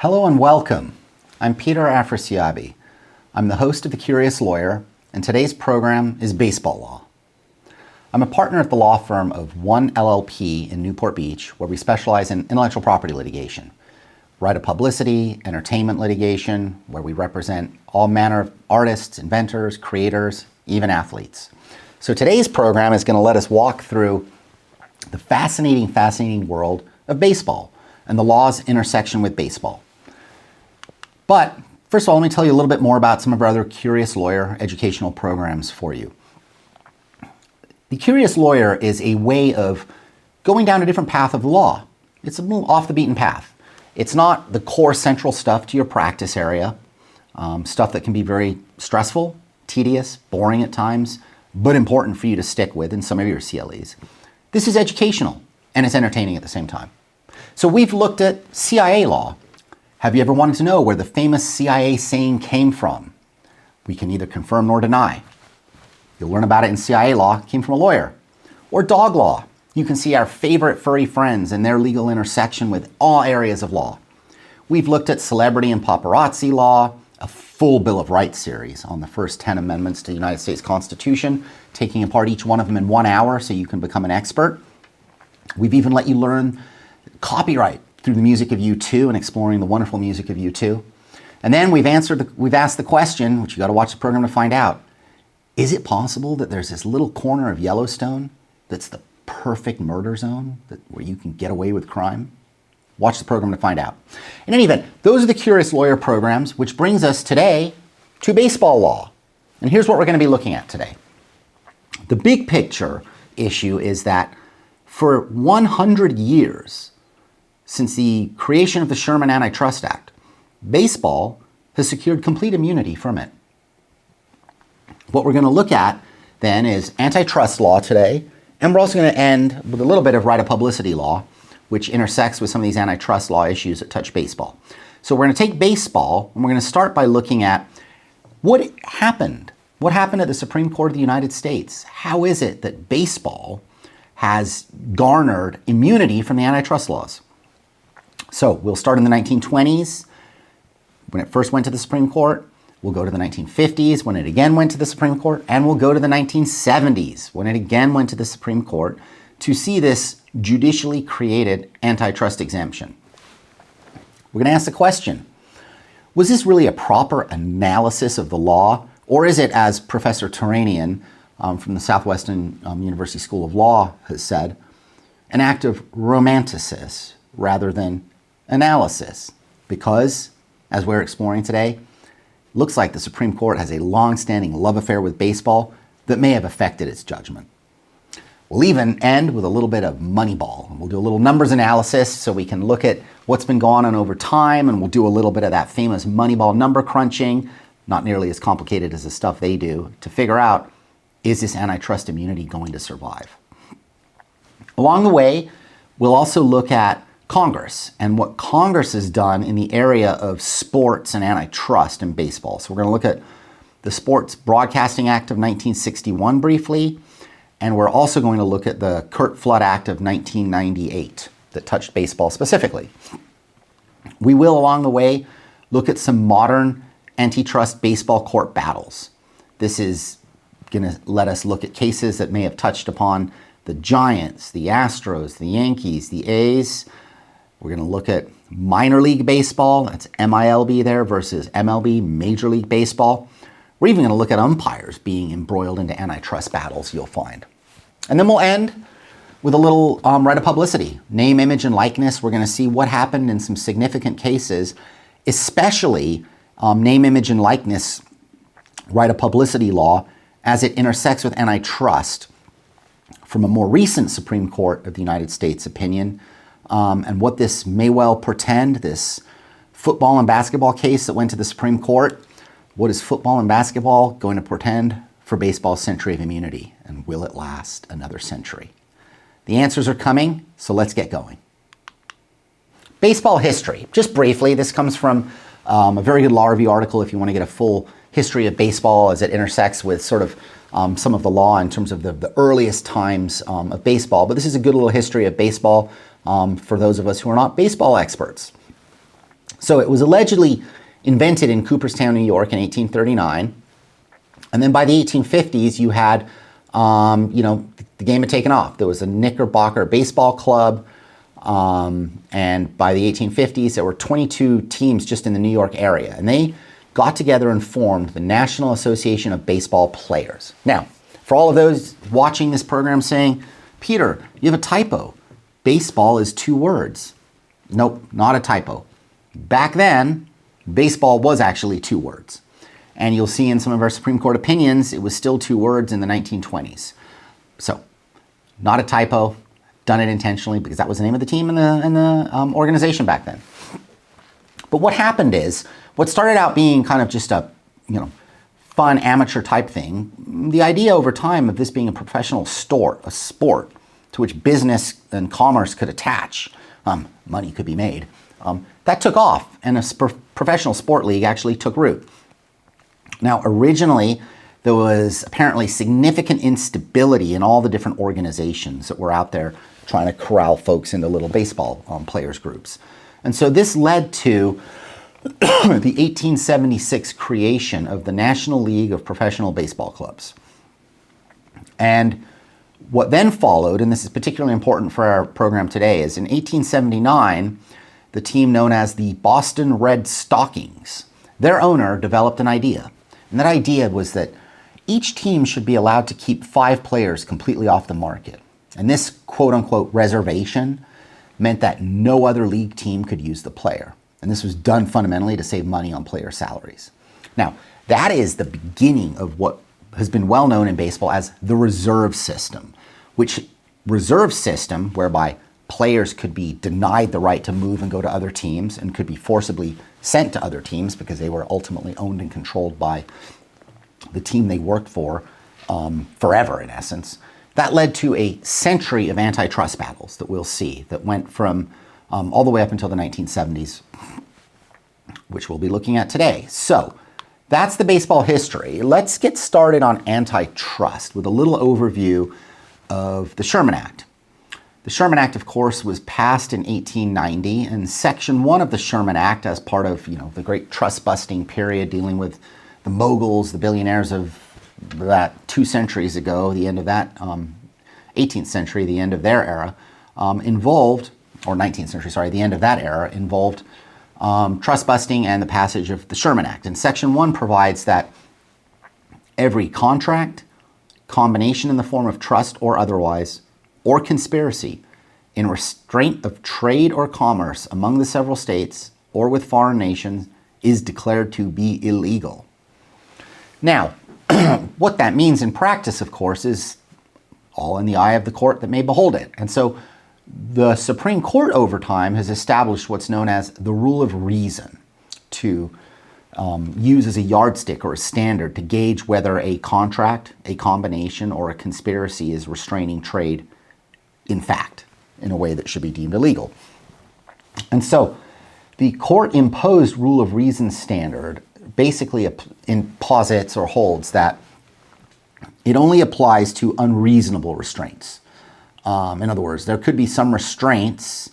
Hello and welcome. I'm Peter Afrasiabi. I'm the host of The Curious Lawyer, and today's program is baseball law. I'm a partner at the law firm of One LLP in Newport Beach, where we specialize in intellectual property litigation, right of publicity, entertainment litigation, where we represent all manner of artists, inventors, creators, even athletes. So today's program is going to let us walk through the fascinating world of baseball and the law's intersection with baseball. But first of all, let me tell you a little bit more about some of our other Curious Lawyer educational programs for you. The Curious Lawyer is a way of going down a different path of the law. It's a little off the beaten path. It's not the core central stuff to your practice area, stuff that can be very stressful, tedious, boring at times, but important for you to stick with in some of your CLEs. This is educational and it's entertaining at the same time. So we've looked at CIA law. Have you ever wanted to know where the famous CIA saying came from? We can neither confirm nor deny. You'll learn about it in CIA law. It came from a lawyer. Or dog law. You can see our favorite furry friends and their legal intersection with all areas of law. We've looked at celebrity and paparazzi law, a full Bill of Rights series on the first 10 amendments to the United States Constitution, taking apart each one of them in 1 hour so you can become an expert. We've even let you learn copyright through the music of U2 and exploring the wonderful music of U2. And then we've asked the question, which you got to watch the program to find out, is it possible that there's this little corner of Yellowstone that's the perfect murder zone where you can get away with crime? Watch the program to find out. In any event, those are the Curious Lawyer programs, which brings us today to baseball law. And here's what we're going to be looking at today. The big picture issue is that for 100 years, since the creation of the Sherman Antitrust Act, baseball has secured complete immunity from it. What we're going to look at then is antitrust law today, and we're also going to end with a little bit of right of publicity law, which intersects with some of these antitrust law issues that touch baseball. So we're going to take baseball, and we're going to start by looking at what happened. What happened at the Supreme Court of the United States? How is it that baseball has garnered immunity from the antitrust laws? So we'll start in the 1920s, when it first went to the Supreme Court. We'll go to the 1950s, when it again went to the Supreme Court. And we'll go to the 1970s, when it again went to the Supreme Court, to see this judicially created antitrust exemption. We're going to ask the question, was this really a proper analysis of the law? Or is it, as Professor Turanian from the Southwestern University School of Law has said, an act of romanticis rather than analysis? Because, as we're exploring today, looks like the Supreme Court has a long-standing love affair with baseball that may have affected its judgment. We'll even end with a little bit of Moneyball. We'll do a little numbers analysis so we can look at what's been going on over time, and we'll do a little bit of that famous Moneyball number crunching, not nearly as complicated as the stuff they do, to figure out, is this antitrust immunity going to survive? Along the way, we'll also look at Congress and what Congress has done in the area of sports and antitrust in baseball. So we're going to look at the Sports Broadcasting Act of 1961 briefly, and we're also going to look at the Curt Flood Act of 1998 that touched baseball specifically. We will, along the way, look at some modern antitrust baseball court battles. This is going to let us look at cases that may have touched upon the Giants, the Astros, the Yankees, the A's. We're going to look at minor league baseball, that's MILB there, versus MLB, Major League Baseball. We're even going to look at umpires being embroiled into antitrust battles, you'll find. And then we'll end with a little right of publicity, name, image, and likeness. We're going to see what happened in some significant cases, especially name, image, and likeness right of publicity law as it intersects with antitrust from a more recent Supreme Court of the United States opinion, and what this may well portend, this football and basketball case that went to the Supreme Court. What is football and basketball going to portend for baseball's century of immunity? And will it last another century? The answers are coming, so let's get going. Baseball history. Just briefly, this comes from a very good law review article if you want to get a full history of baseball as it intersects with sort of some of the law in terms of the earliest times of baseball. But this is a good little history of baseball for those of us who are not baseball experts. So it was allegedly invented in Cooperstown, New York in 1839. And then by the 1850s, you had, the game had taken off. There was a Knickerbocker baseball club. And by the 1850s, there were 22 teams just in the New York area. And they got together and formed the National Association of Baseball Players. Now, for all of those watching this program saying, Peter, you have a typo. Baseball is 2 words. Nope, not a typo. Back then, baseball was actually 2 words. And you'll see in some of our Supreme Court opinions, it was still 2 words in the 1920s. So, not a typo, done it intentionally because that was the name of the team and the organization back then. But what happened is, what started out being kind of just a, fun amateur type thing, the idea over time of this being a professional sport to which business and commerce could attach, money could be made, that took off, and a professional sport league actually took root. Now, originally, there was apparently significant instability in all the different organizations that were out there trying to corral folks into little baseball players groups. And so this led to the 1876 creation of the National League of Professional Baseball Clubs. And what then followed, and this is particularly important for our program today, is in 1879, the team known as the Boston Red Stockings, their owner developed an idea. And that idea was that each team should be allowed to keep 5 players completely off the market. And this quote-unquote reservation meant that no other league team could use the player. And this was done fundamentally to save money on player salaries. Now, that is the beginning of what has been well known in baseball as the reserve system, which reserve system whereby players could be denied the right to move and go to other teams and could be forcibly sent to other teams because they were ultimately owned and controlled by the team they worked for forever, in essence. That led to a century of antitrust battles that we'll see that went from all the way up until the 1970s, which we'll be looking at today. So that's the baseball history. Let's get started on antitrust with a little overview of the Sherman Act. The Sherman Act, of course, was passed in 1890, and Section 1 of the Sherman Act, as part of the great trust-busting period dealing with the moguls, the billionaires of that 2 centuries ago, the end of that 18th century, the end of their era, involved, or 19th century, sorry, the end of that era, involved trust-busting and the passage of the Sherman Act. And Section 1 provides that every contract, combination in the form of trust or otherwise, or conspiracy in restraint of trade or commerce among the several states or with foreign nations is declared to be illegal. Now, what that means in practice, of course, is all in the eye of the court that may behold it. And so the Supreme Court over time has established what's known as the rule of reason to use as a yardstick or a standard to gauge whether a contract, a combination, or a conspiracy is restraining trade in fact, in a way that should be deemed illegal. And so the court-imposed rule of reason standard basically posits or holds that it only applies to unreasonable restraints. In other words, there could be some restraints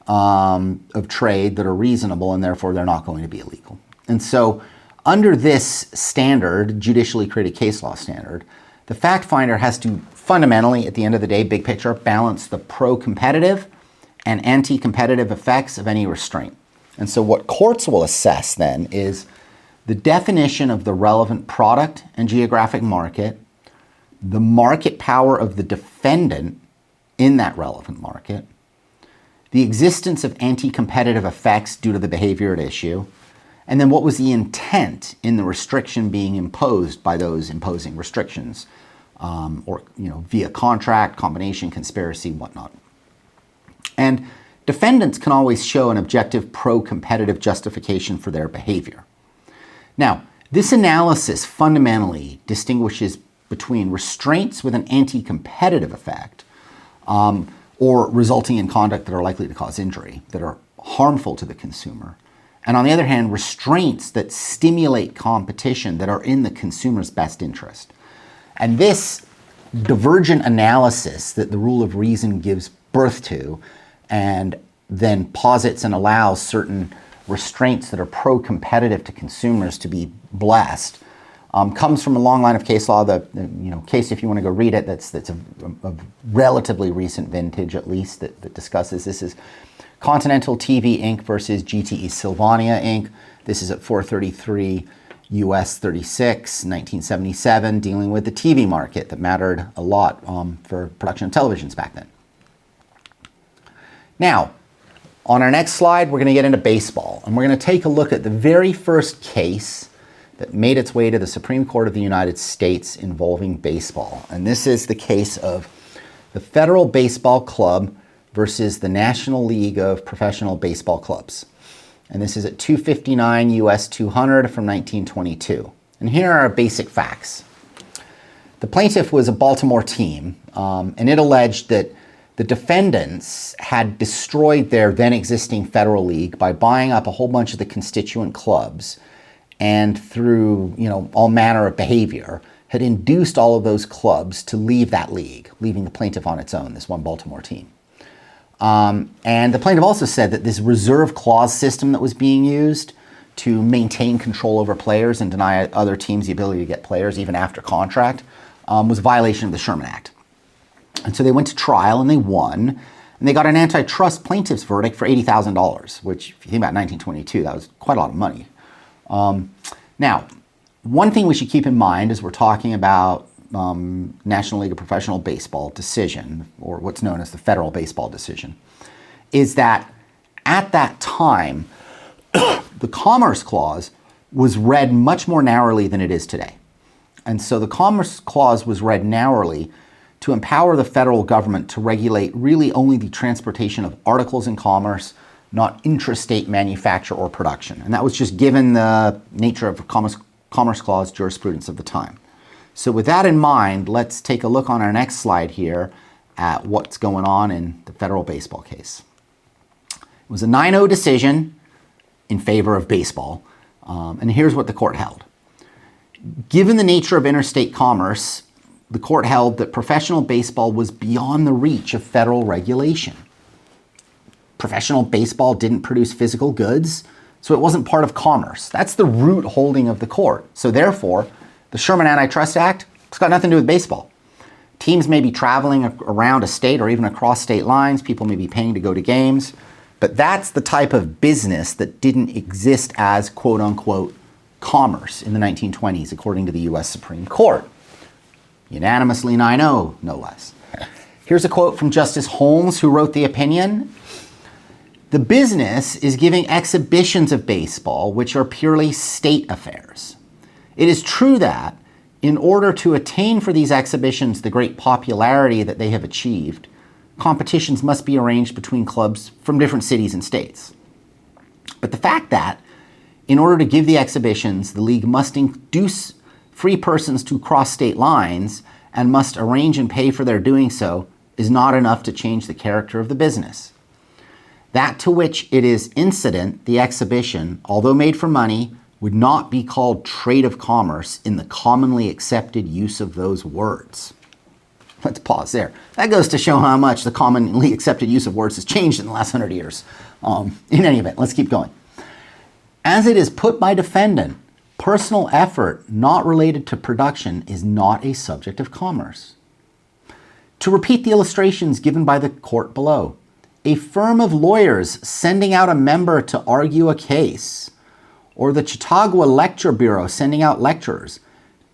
of trade that are reasonable and therefore they're not going to be illegal. And so under this standard, judicially created case law standard, the fact finder has to fundamentally, at the end of the day, big picture, balance the pro-competitive and anti-competitive effects of any restraint. And so what courts will assess then is the definition of the relevant product and geographic market, the market power of the defendant in that relevant market, the existence of anti-competitive effects due to the behavior at issue, and then what was the intent in the restriction being imposed by those imposing restrictions, or via contract, combination, conspiracy, whatnot. And defendants can always show an objective pro-competitive justification for their behavior. Now, this analysis fundamentally distinguishes between restraints with an anti-competitive effect, or resulting in conduct that are likely to cause injury, that are harmful to the consumer, and on the other hand, restraints that stimulate competition that are in the consumer's best interest. And this divergent analysis that the rule of reason gives birth to and then posits and allows certain restraints that are pro-competitive to consumers to be blessed comes from a long line of case law. The case, if you want to go read it, that's a relatively recent vintage, at least, that discusses this is Continental TV Inc. versus GTE Sylvania Inc. This is at 433 US 36, 1977, dealing with the TV market that mattered a lot for production of televisions back then. Now, on our next slide, we're going to get into baseball, and we're going to take a look at the very first case that made its way to the Supreme Court of the United States involving baseball. And this is the case of the Federal Baseball Club versus the National League of Professional Baseball Clubs. And this is at 259 US 200 from 1922. And here are our basic facts. The plaintiff was a Baltimore team, and it alleged that the defendants had destroyed their then existing federal league by buying up a whole bunch of the constituent clubs, and through all manner of behavior had induced all of those clubs to leave that league, leaving the plaintiff on its own, this one Baltimore team. And the plaintiff also said that this reserve clause system that was being used to maintain control over players and deny other teams the ability to get players even after contract was a violation of the Sherman Act. And so they went to trial and they won, and they got an antitrust plaintiff's verdict for $80,000, which, if you think about 1922, that was quite a lot of money. Now, one thing we should keep in mind as we're talking about National League of Professional Baseball decision, or what's known as the Federal Baseball decision, is that at that time, the Commerce Clause was read much more narrowly than it is today. And so the Commerce Clause was read narrowly to empower the federal government to regulate really only the transportation of articles in commerce, not intrastate manufacture or production. And that was just given the nature of Commerce Clause jurisprudence of the time. So with that in mind, let's take a look on our next slide here at what's going on in the federal baseball case. It was a 9-0 decision in favor of baseball, and here's what the court held. Given the nature of interstate commerce, the court held that professional baseball was beyond the reach of federal regulation. Professional baseball didn't produce physical goods, so it wasn't part of commerce. That's the root holding of the court. So therefore, the Sherman Antitrust Act, it's got nothing to do with baseball. Teams may be traveling around a state or even across state lines. People may be paying to go to games. But that's the type of business that didn't exist as quote unquote commerce in the 1920s, according to the US Supreme Court. Unanimously 9-0, no less. Here's a quote from Justice Holmes, who wrote the opinion. The business is giving exhibitions of baseball, which are purely state affairs. It is true that, in order to attain for these exhibitions the great popularity that they have achieved, competitions must be arranged between clubs from different cities and states. But the fact that, in order to give the exhibitions, the league must induce free persons to cross state lines and must arrange and pay for their doing so is not enough to change the character of the business. That to which it is incident, the exhibition, although made for money, would not be called trade of commerce in the commonly accepted use of those words. Let's pause there. That goes to show how much the commonly accepted use of words has changed in the last 100 years. In any event, let's keep going. As it is put by defendant, personal effort not related to production is not a subject of commerce. To repeat the illustrations given by the court below, a firm of lawyers sending out a member to argue a case, or the Chautauqua Lecture Bureau sending out lecturers,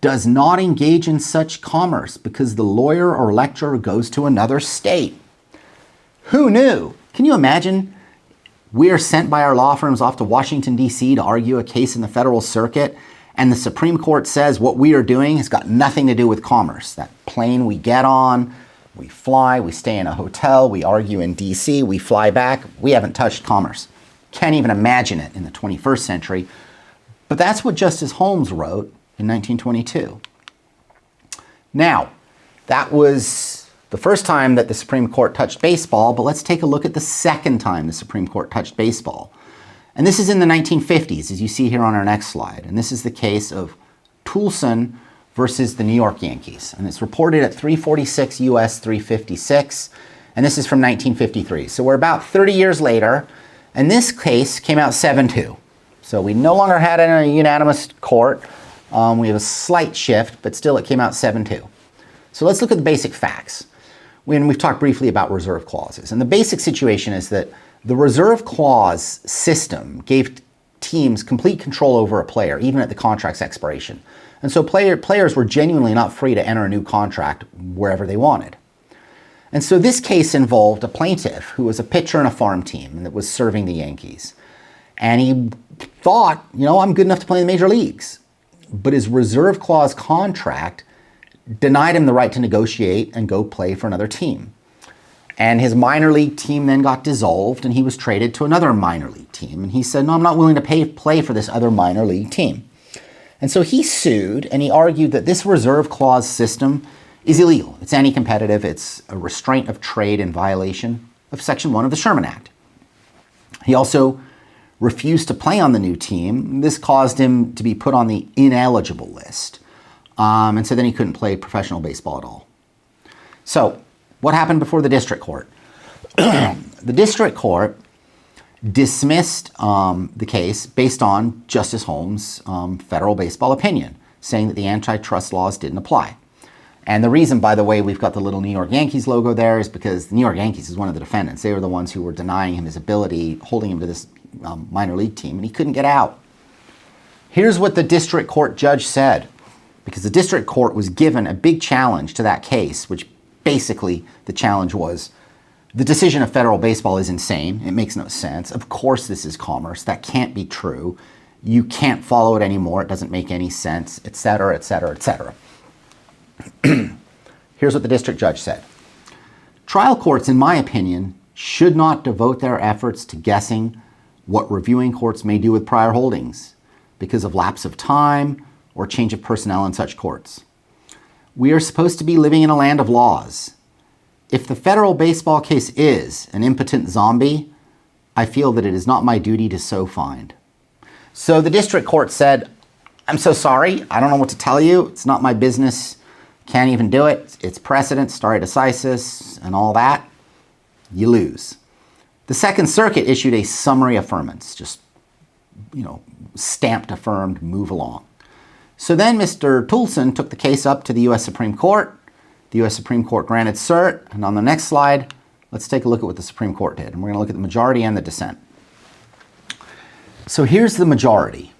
does not engage in such commerce because the lawyer or lecturer goes to another state. Who knew? Can you imagine? We are sent by our law firms off to Washington, D.C. to argue a case in the federal circuit, and the Supreme Court says what we are doing has got nothing to do with commerce. That plane we get on, we fly, we stay in a hotel, we argue in D.C., we fly back, we haven't touched commerce. Can't even imagine it in the 21st century. But that's what Justice Holmes wrote in 1922. Now, that was the first time that the Supreme Court touched baseball, but let's take a look at the second time the Supreme Court touched baseball. And this is in the 1950s, as you see here on our next slide. And this is the case of Toulson versus the New York Yankees. And it's reported at 346 US 356. And this is from 1953. So we're about 30 years later. And this case came out 7-2. So we no longer had a unanimous court. We have a slight shift, but still it came out 7-2. So let's look at the basic facts. We've talked briefly about reserve clauses. And the basic situation is that the reserve clause system gave teams complete control over a player, even at the contract's expiration. And so players were genuinely not free to enter a new contract wherever they wanted. And so this case involved a plaintiff who was a pitcher in a farm team that was serving the Yankees. And he thought, I'm good enough to play in the major leagues. But his reserve clause contract denied him the right to negotiate and go play for another team. And his minor league team then got dissolved and he was traded to another minor league team. And he said, no, I'm not willing to play for this other minor league team. And so he sued and he argued that this reserve clause system is illegal. It's anti-competitive. It's a restraint of trade in violation of Section 1 of the Sherman Act. He also refused to play on the new team. This caused him to be put on the ineligible list. And so then he couldn't play professional baseball at all. So what happened before the district court? The district court dismissed the case based on Justice Holmes' federal baseball opinion, saying that the antitrust laws didn't apply. And the reason, by the way, we've got the little New York Yankees logo there is because the New York Yankees is one of the defendants. They were the ones who were denying him his ability, holding him to this minor league team, and he couldn't get out. Here's what the district court judge said, because the district court was given a big challenge to that case, which basically the challenge was, the decision of federal baseball is insane. It makes no sense. Of course this is commerce. That can't be true. You can't follow it anymore. It doesn't make any sense, et cetera, et cetera, et cetera. Here's what the district judge said. Trial courts, in my opinion, should not devote their efforts to guessing what reviewing courts may do with prior holdings because of lapse of time or change of personnel in such courts. We are supposed to be living in a land of laws. If the federal baseball case is an impotent zombie, I feel that it is not my duty to so find. So the district court said, I'm so sorry. I don't know what to tell you. It's not my business. Can't even do it. It's precedent, stare decisis, and all that. You lose. The Second Circuit issued a summary affirmance, just, stamped affirmed, move along. So then Mr. Toulson took the case up to the U.S. Supreme Court. The U.S. Supreme Court granted cert. And on the next slide, let's take a look at what the Supreme Court did. And we're going to look at the majority and the dissent. So here's the majority.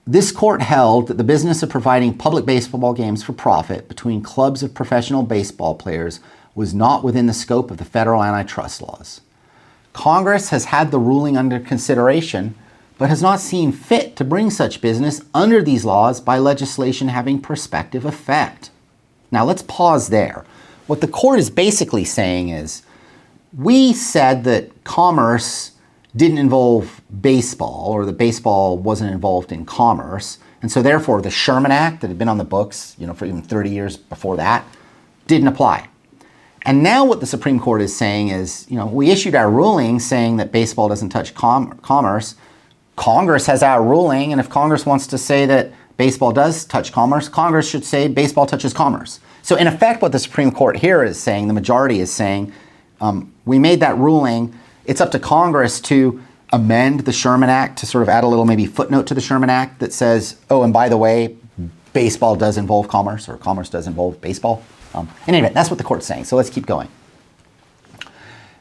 This court held that the business of providing public baseball games for profit between clubs of professional baseball players was not within the scope of the federal antitrust laws. Congress has had the ruling under consideration, but has not seen fit to bring such business under these laws by legislation having prospective effect. Now let's pause there. What the court is basically saying is, we said that commerce didn't involve baseball, or that baseball wasn't involved in commerce, and so therefore the Sherman Act that had been on the books, for even 30 years before that, didn't apply. And now what the Supreme Court is saying is, we issued our ruling saying that baseball doesn't touch commerce. Congress has our ruling, and if Congress wants to say that baseball does touch commerce, Congress should say baseball touches commerce. So in effect, what the Supreme Court here is saying, the majority is saying, we made that ruling. It's up to Congress to amend the Sherman Act to sort of add a little maybe footnote to the Sherman Act that says, oh, and by the way, baseball does involve commerce, or commerce does involve baseball. In any event, that's what the court's saying. So let's keep going.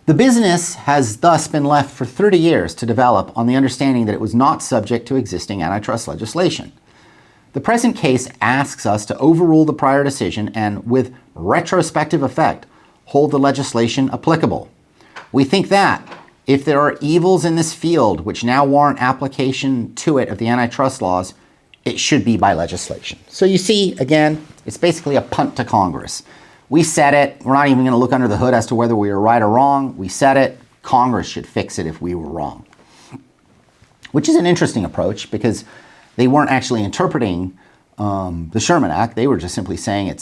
The business has thus been left for 30 years to develop on the understanding that it was not subject to existing antitrust legislation. The present case asks us to overrule the prior decision and, with retrospective effect, hold the legislation applicable. We think that, if there are evils in this field which now warrant application to it of the antitrust laws, it should be by legislation. So you see, again, it's basically a punt to Congress. We said it. We're not even going to look under the hood as to whether we were right or wrong. We said it. Congress should fix it if we were wrong. Which is an interesting approach, because they weren't actually interpreting the Sherman Act. They were just simply saying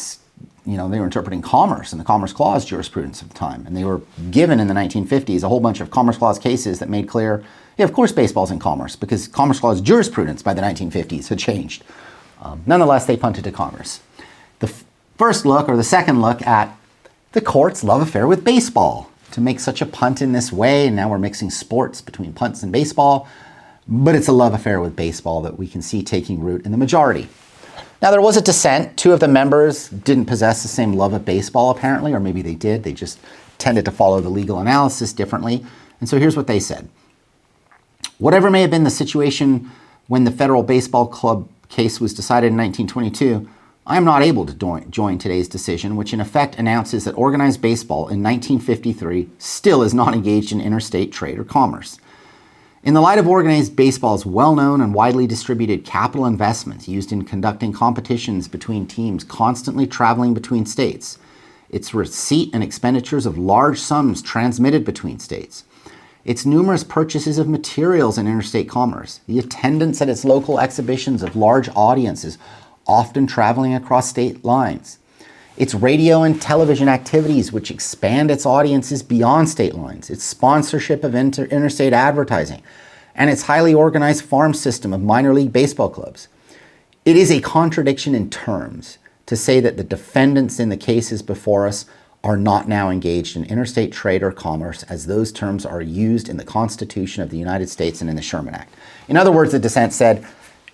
they were interpreting commerce and the Commerce Clause jurisprudence at the time. And they were given in the 1950s a whole bunch of Commerce Clause cases that made clear, yeah, of course baseball's in commerce, because Commerce Clause jurisprudence by the 1950s had changed. Nonetheless, they punted to Congress. The first look, or the second look, at the court's love affair with baseball. to make such a punt in this way, and now we're mixing sports between punts and baseball, but it's a love affair with baseball that we can see taking root in the majority. Now, there was a dissent. Two of the members didn't possess the same love of baseball, apparently, or maybe they did. They just tended to follow the legal analysis differently. And so here's what they said. Whatever may have been the situation when the Federal Baseball Club case was decided in 1922, I am not able to join today's decision, which in effect announces that organized baseball in 1953 still is not engaged in interstate trade or commerce. In the light of organized baseball's well-known and widely distributed capital investments used in conducting competitions between teams constantly traveling between states, its receipt and expenditures of large sums transmitted between states, its numerous purchases of materials in interstate commerce, the attendance at its local exhibitions of large audiences, often traveling across state lines, its radio and television activities which expand its audiences beyond state lines, its sponsorship of interstate advertising, and its highly organized farm system of minor league baseball clubs. It is a contradiction in terms to say that the defendants in the cases before us are not now engaged in interstate trade or commerce, as those terms are used in the Constitution of the United States and in the Sherman Act. In other words, the dissent said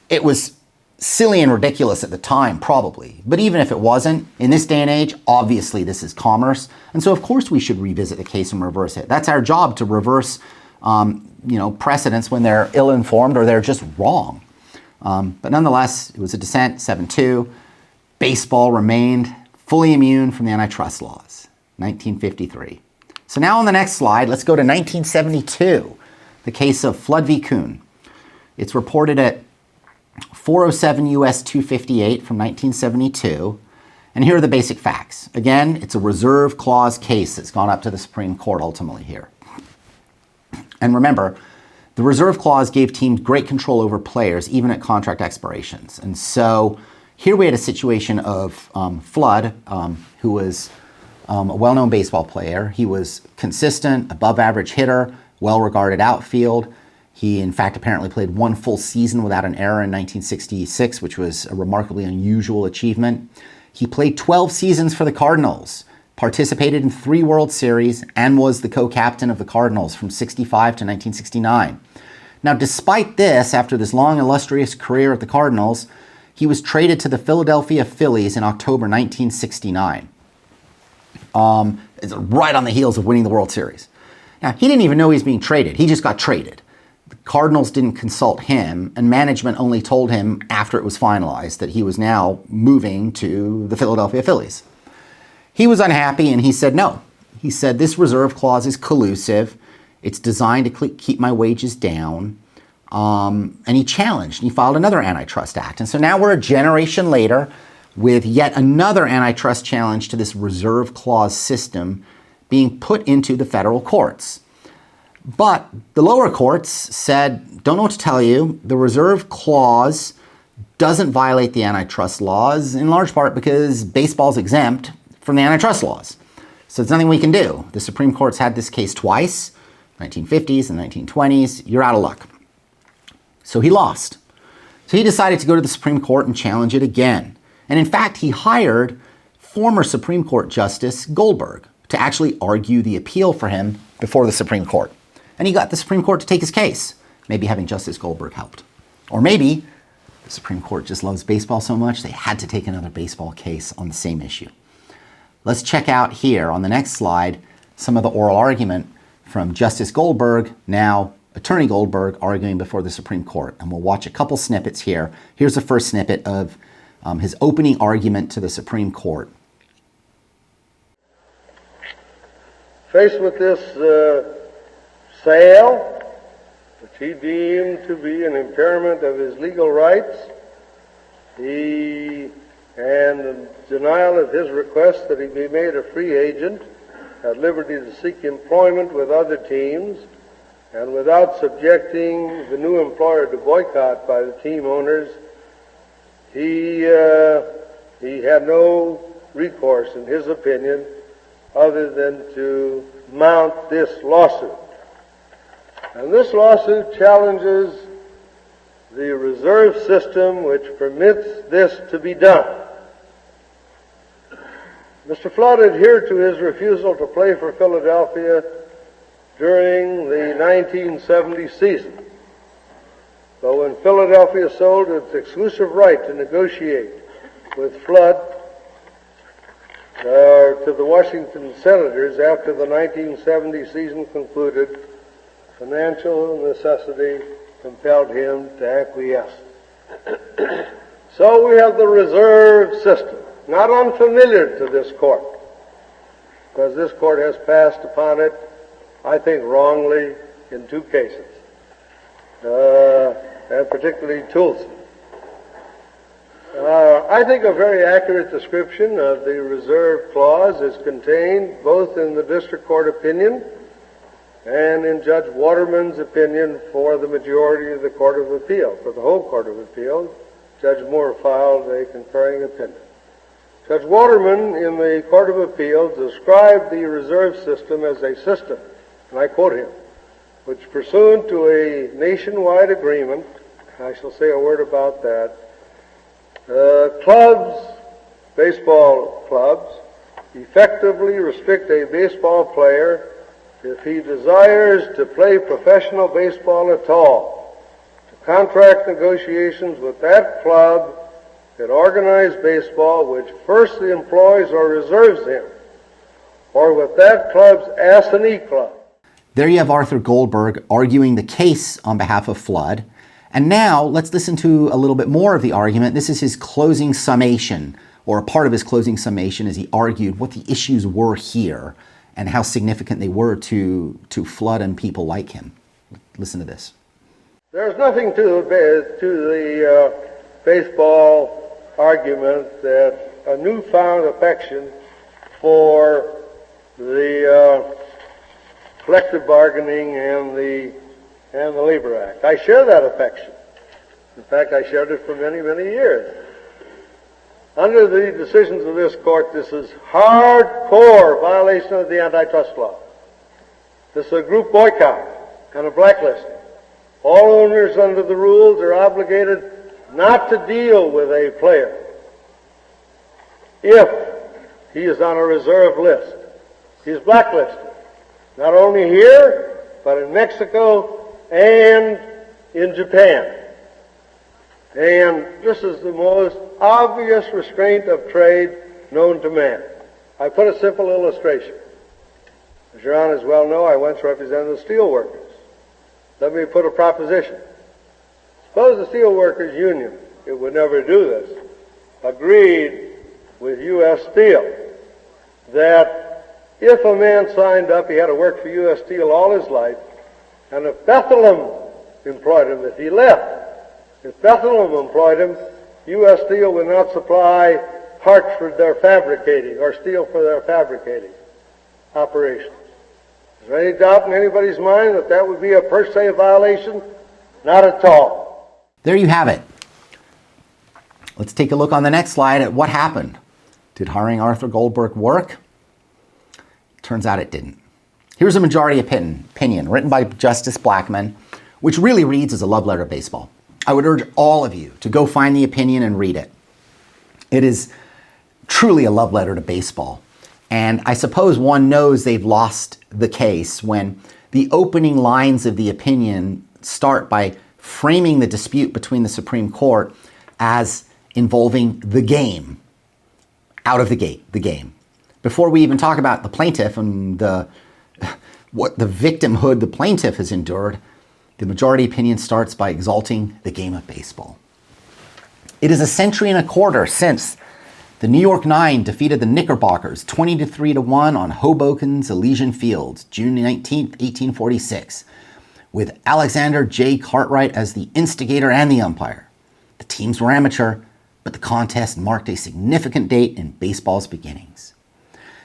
it was silly and ridiculous at the time, probably. But even if it wasn't, in this day and age, obviously this is commerce. And so of course we should revisit the case and reverse it. That's our job, to reverse precedents when they're ill-informed or they're just wrong. But nonetheless, it was a dissent, 7-2. Baseball remained fully immune from the antitrust laws, 1953. So now on the next slide, let's go to 1972, the case of Flood v. Kuhn. It's reported at 407 U.S. 258 from 1972. And here are the basic facts. Again, it's a reserve clause case that's gone up to the Supreme Court ultimately here. And remember, the reserve clause gave teams great control over players, even at contract expirations. And so here we had a situation of Flood, who was a well-known baseball player. He was consistent, above-average hitter, well-regarded outfield. He, in fact, apparently played one full season without an error in 1966, which was a remarkably unusual achievement. He played 12 seasons for the Cardinals, participated in 3 World Series, and was the co-captain of the Cardinals from 65 to 1969. Now, despite this, after this long, illustrious career at the Cardinals, he was traded to the Philadelphia Phillies in October 1969. It's right on the heels of winning the World Series. Now, he didn't even know he was being traded. He just got traded. The Cardinals didn't consult him, and management only told him after it was finalized that he was now moving to the Philadelphia Phillies. He was unhappy, and he said no. He said, this reserve clause is collusive. It's designed to keep my wages down. And he challenged. He filed another antitrust act. And so now we're a generation later with yet another antitrust challenge to this reserve clause system being put into the federal courts. But the lower courts said, don't know what to tell you. The reserve clause doesn't violate the antitrust laws, in large part because baseball's exempt from the antitrust laws. So there's nothing we can do. The Supreme Court's had this case twice, 1950s and 1920s. You're out of luck. So he lost. So he decided to go to the Supreme Court and challenge it again. And in fact, he hired former Supreme Court Justice Goldberg to actually argue the appeal for him before the Supreme Court. And he got the Supreme Court to take his case. Maybe having Justice Goldberg helped. Or maybe the Supreme Court just loves baseball so much they had to take another baseball case on the same issue. Let's check out here on the next slide some of the oral argument from Justice Goldberg, now Attorney Goldberg, arguing before the Supreme Court. And we'll watch a couple snippets here. Here's the first snippet of his opening argument to the Supreme Court. Faced with this sale, which he deemed to be an impairment of his legal rights, and the denial of his request that he be made a free agent, at liberty to seek employment with other teams, and without subjecting the new employer to boycott by the team owners, he had no recourse, in his opinion, other than to mount this lawsuit. And this lawsuit challenges the reserve system which permits this to be done. Mr. Flood adhered to his refusal to play for Philadelphia during the 1970 season. But when Philadelphia sold its exclusive right to negotiate with Flood to the Washington Senators after the 1970 season concluded, financial necessity compelled him to acquiesce. So we have the reserve system, not unfamiliar to this court, because this court has passed upon it, I think wrongly, in two cases, and particularly Toulson. I think a very accurate description of the reserve clause is contained both in the district court opinion and in Judge Waterman's opinion for the majority of the Court of Appeal. For the whole Court of Appeal, Judge Moore filed a concurring opinion. Judge Waterman in the Court of Appeal described the reserve system as a system, and I quote him, which pursuant to a nationwide agreement, I shall say a word about that, clubs, baseball clubs, effectively restrict a baseball player if he desires to play professional baseball at all, to contract negotiations with that club that organized baseball which first employs or reserves him, or with that club's assignee club. There you have Arthur Goldberg arguing the case on behalf of Flood. And now let's listen to a little bit more of the argument. This is his closing summation, or a part of his closing summation, as he argued what the issues were here and how significant they were to Flood and people like him. Listen to this. There's nothing to the baseball argument that a newfound affection for the collective bargaining and the Labor Act. I share that affection. In fact, I shared it for many, many years. Under the decisions of this court, this is hardcore violation of the antitrust law. This is a group boycott and a blacklisting. All owners under the rules are obligated not to deal with a player if he is on a reserve list. He's blacklisted. Not only here, but in Mexico and in Japan. And this is the most obvious restraint of trade known to man. I put a simple illustration. As your honors well know, I once represented the steel workers. Let me put a proposition. Suppose the steel workers union, it would never do this, agreed with U.S. Steel that if a man signed up, he had to work for U.S. Steel all his life, and if Bethlehem employed him, if he left, if Bethlehem employed him, U.S. Steel would not supply parts for their fabricating or steel for their fabricating operations. Is there any doubt in anybody's mind that that would be a per se violation? Not at all. There you have it. Let's take a look on the next slide at what happened. Did hiring Arthur Goldberg work? Turns out it didn't. Here's a majority opinion written by Justice Blackmun, which really reads as a love letter to baseball. I would urge all of you to go find the opinion and read it. It is truly a love letter to baseball. And I suppose one knows they've lost the case when the opening lines of the opinion start by framing the dispute between the Supreme Court as involving the game. Out of the gate, the game. Before we even talk about the plaintiff and what the victimhood the plaintiff has endured, the majority opinion starts by exalting the game of baseball. It is a century and a quarter since the New York Nine defeated the Knickerbockers 20-3-1 on Hoboken's Elysian Fields, June 19, 1846, with Alexander J. Cartwright as the instigator and the umpire. The teams were amateur, but the contest marked a significant date in baseball's beginnings.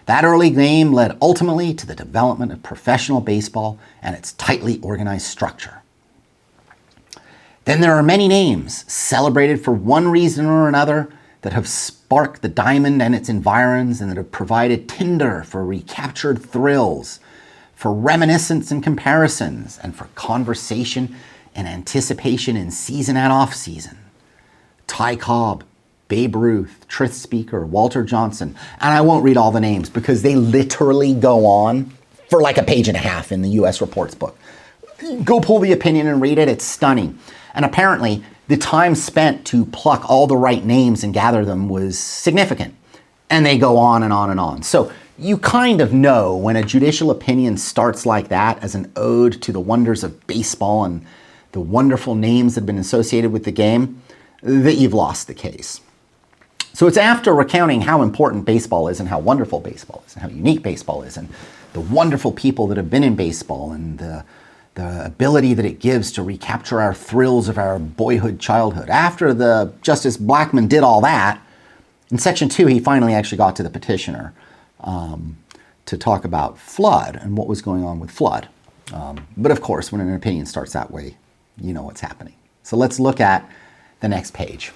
That early game led ultimately to the development of professional baseball and its tightly organized structure. Then there are many names celebrated for one reason or another that have sparked the diamond and its environs and that have provided tinder for recaptured thrills, for reminiscence and comparisons, and for conversation and anticipation in season and off season. Ty Cobb, Babe Ruth, Truth Speaker, Walter Johnson, and I won't read all the names because they literally go on for like a page and a half in the U.S. reports book. Go pull the opinion and read it. It's stunning. And apparently the time spent to pluck all the right names and gather them was significant. And they go on and on and on. So you kind of know when a judicial opinion starts like that as an ode to the wonders of baseball and the wonderful names that have been associated with the game, that you've lost the case. So it's after recounting how important baseball is and how wonderful baseball is and how unique baseball is and the wonderful people that have been in baseball and the ability that it gives to recapture our thrills of our boyhood, childhood. After the Justice Blackmun did all that, in Section 2, he finally actually got to the petitioner to talk about flood and what was going on with flood. But of course, when an opinion starts that way, you know what's happening. So let's look at the next page.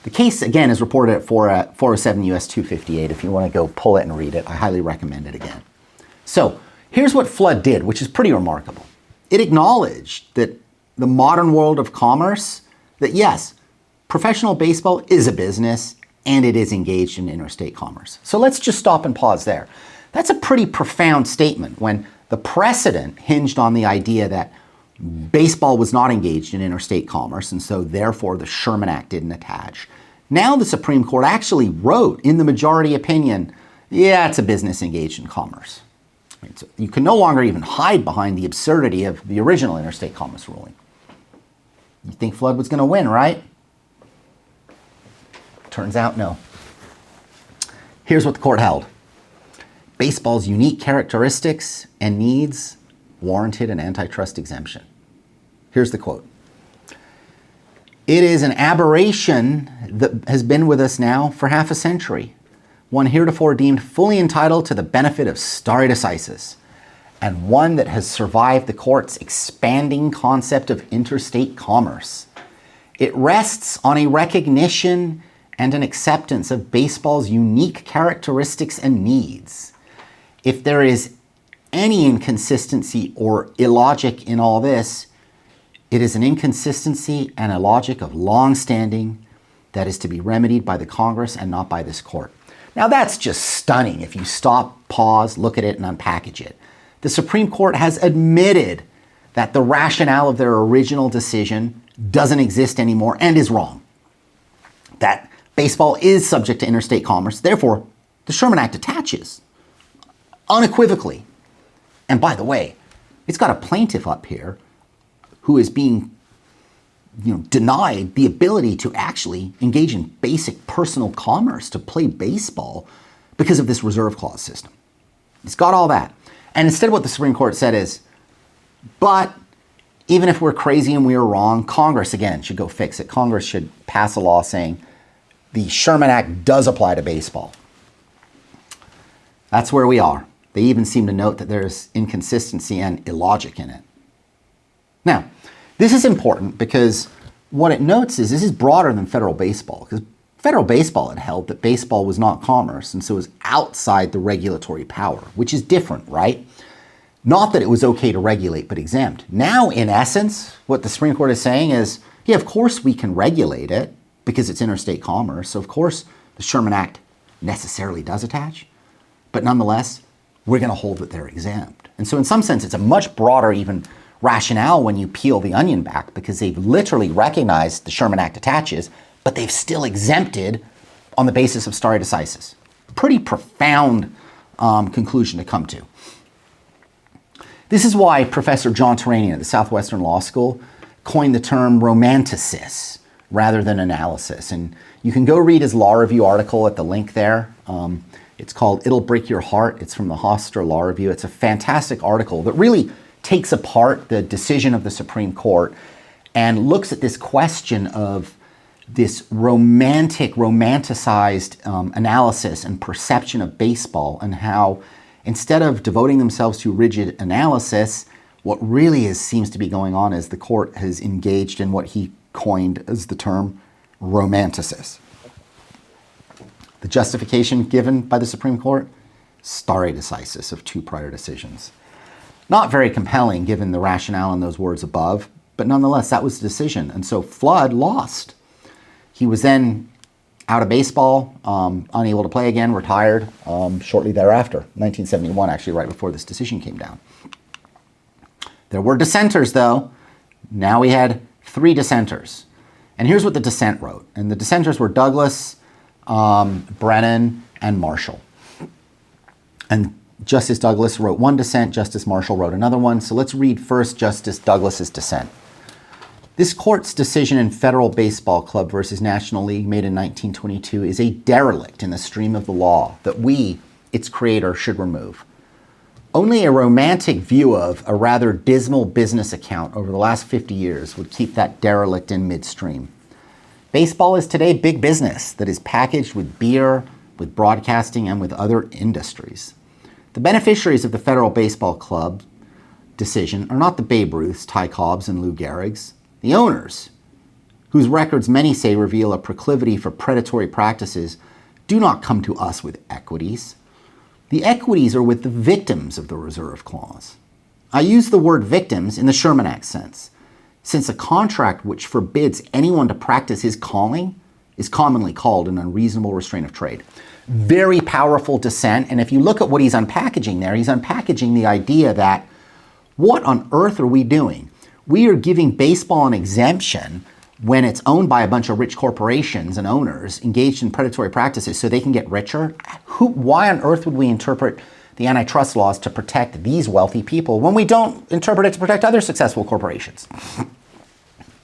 The case, again, is reported at 407 U.S. 258. If you want to go pull it and read it, I highly recommend it again. So here's what Flood did, which is pretty remarkable. It acknowledged that the modern world of commerce, that yes, professional baseball is a business and it is engaged in interstate commerce. So let's just stop and pause there. That's a pretty profound statement when the precedent hinged on the idea that baseball was not engaged in interstate commerce, and so therefore the Sherman Act didn't attach. Now the Supreme Court actually wrote in the majority opinion, yeah, it's a business engaged in commerce. Right, so you can no longer even hide behind the absurdity of the original interstate commerce ruling. You think Flood was going to win, right? Turns out no. Here's what the court held. Baseball's unique characteristics and needs warranted an antitrust exemption. Here's the quote. It is an aberration that has been with us now for half a century, one heretofore deemed fully entitled to the benefit of stare decisis, and one that has survived the court's expanding concept of interstate commerce. It rests on a recognition and an acceptance of baseball's unique characteristics and needs. If there is any inconsistency or illogic in all this, it is an inconsistency and illogic of long-standing that is to be remedied by the Congress and not by this court. Now that's just stunning if you stop, pause, look at it, and unpackage it. The Supreme Court has admitted that the rationale of their original decision doesn't exist anymore and is wrong. That baseball is subject to interstate commerce, therefore the Sherman Act attaches unequivocally. And by the way, it's got a plaintiff up here who is being denied the ability to actually engage in basic personal commerce, to play baseball because of this reserve clause system. It's got all that. And instead what the Supreme Court said is, but even if we're crazy and we are wrong, Congress, again, should go fix it. Congress should pass a law saying the Sherman Act does apply to baseball. That's where we are. They even seem to note that there's inconsistency and illogic in it. Now, this is important because what it notes is this is broader than federal baseball, because federal baseball had held that baseball was not commerce and so was outside the regulatory power, which is different, right? Not that it was okay to regulate, but exempt. Now, in essence, what the Supreme Court is saying is, yeah, of course we can regulate it because it's interstate commerce. So of course the Sherman Act necessarily does attach, but nonetheless, we're going to hold that they're exempt. And so in some sense, it's a much broader even rationale when you peel the onion back, because they've literally recognized the Sherman Act attaches, but they've still exempted on the basis of stare decisis. Pretty profound conclusion to come to. This is why Professor John Terranian at the Southwestern Law School coined the term romanticist rather than analysis. And you can go read his law review article at the link there. It's called It'll Break Your Heart. It's from the Hofstra Law Review. It's a fantastic article that really takes apart the decision of the Supreme Court and looks at this question of this romanticized analysis and perception of baseball, and how instead of devoting themselves to rigid analysis, what really seems to be going on is the court has engaged in what he coined as the term romanticist. The justification given by the Supreme Court, stare decisis of two prior decisions. Not very compelling given the rationale in those words above, but nonetheless, that was the decision. And so Flood lost. He was then out of baseball, unable to play again, retired shortly thereafter, 1971, actually right before this decision came down. There were dissenters, though. Now we had 3 dissenters. And here's what the dissent wrote. And the dissenters were Douglas, Brennan, and Marshall. And Justice Douglas wrote one dissent, Justice Marshall wrote another one. So let's read first Justice Douglas's dissent. This court's decision in Federal Baseball Club versus National League made in 1922 is a derelict in the stream of the law that we, its creator, should remove. Only a romantic view of a rather dismal business account over the last 50 years would keep that derelict in midstream. Baseball is today big business that is packaged with beer, with broadcasting, and with other industries. The beneficiaries of the Federal Baseball Club decision are not the Babe Ruths, Ty Cobbs, and Lou Gehrigs. The owners, whose records many say reveal a proclivity for predatory practices, do not come to us with equities. The equities are with the victims of the reserve clause. I use the word victims in the Sherman Act sense, since a contract which forbids anyone to practice his calling is commonly called an unreasonable restraint of trade. Very powerful dissent, and if you look at what he's unpackaging there, he's unpackaging the idea that what on earth are we doing? We are giving baseball an exemption when it's owned by a bunch of rich corporations and owners engaged in predatory practices so they can get richer. Why on earth would we interpret the antitrust laws to protect these wealthy people when we don't interpret it to protect other successful corporations?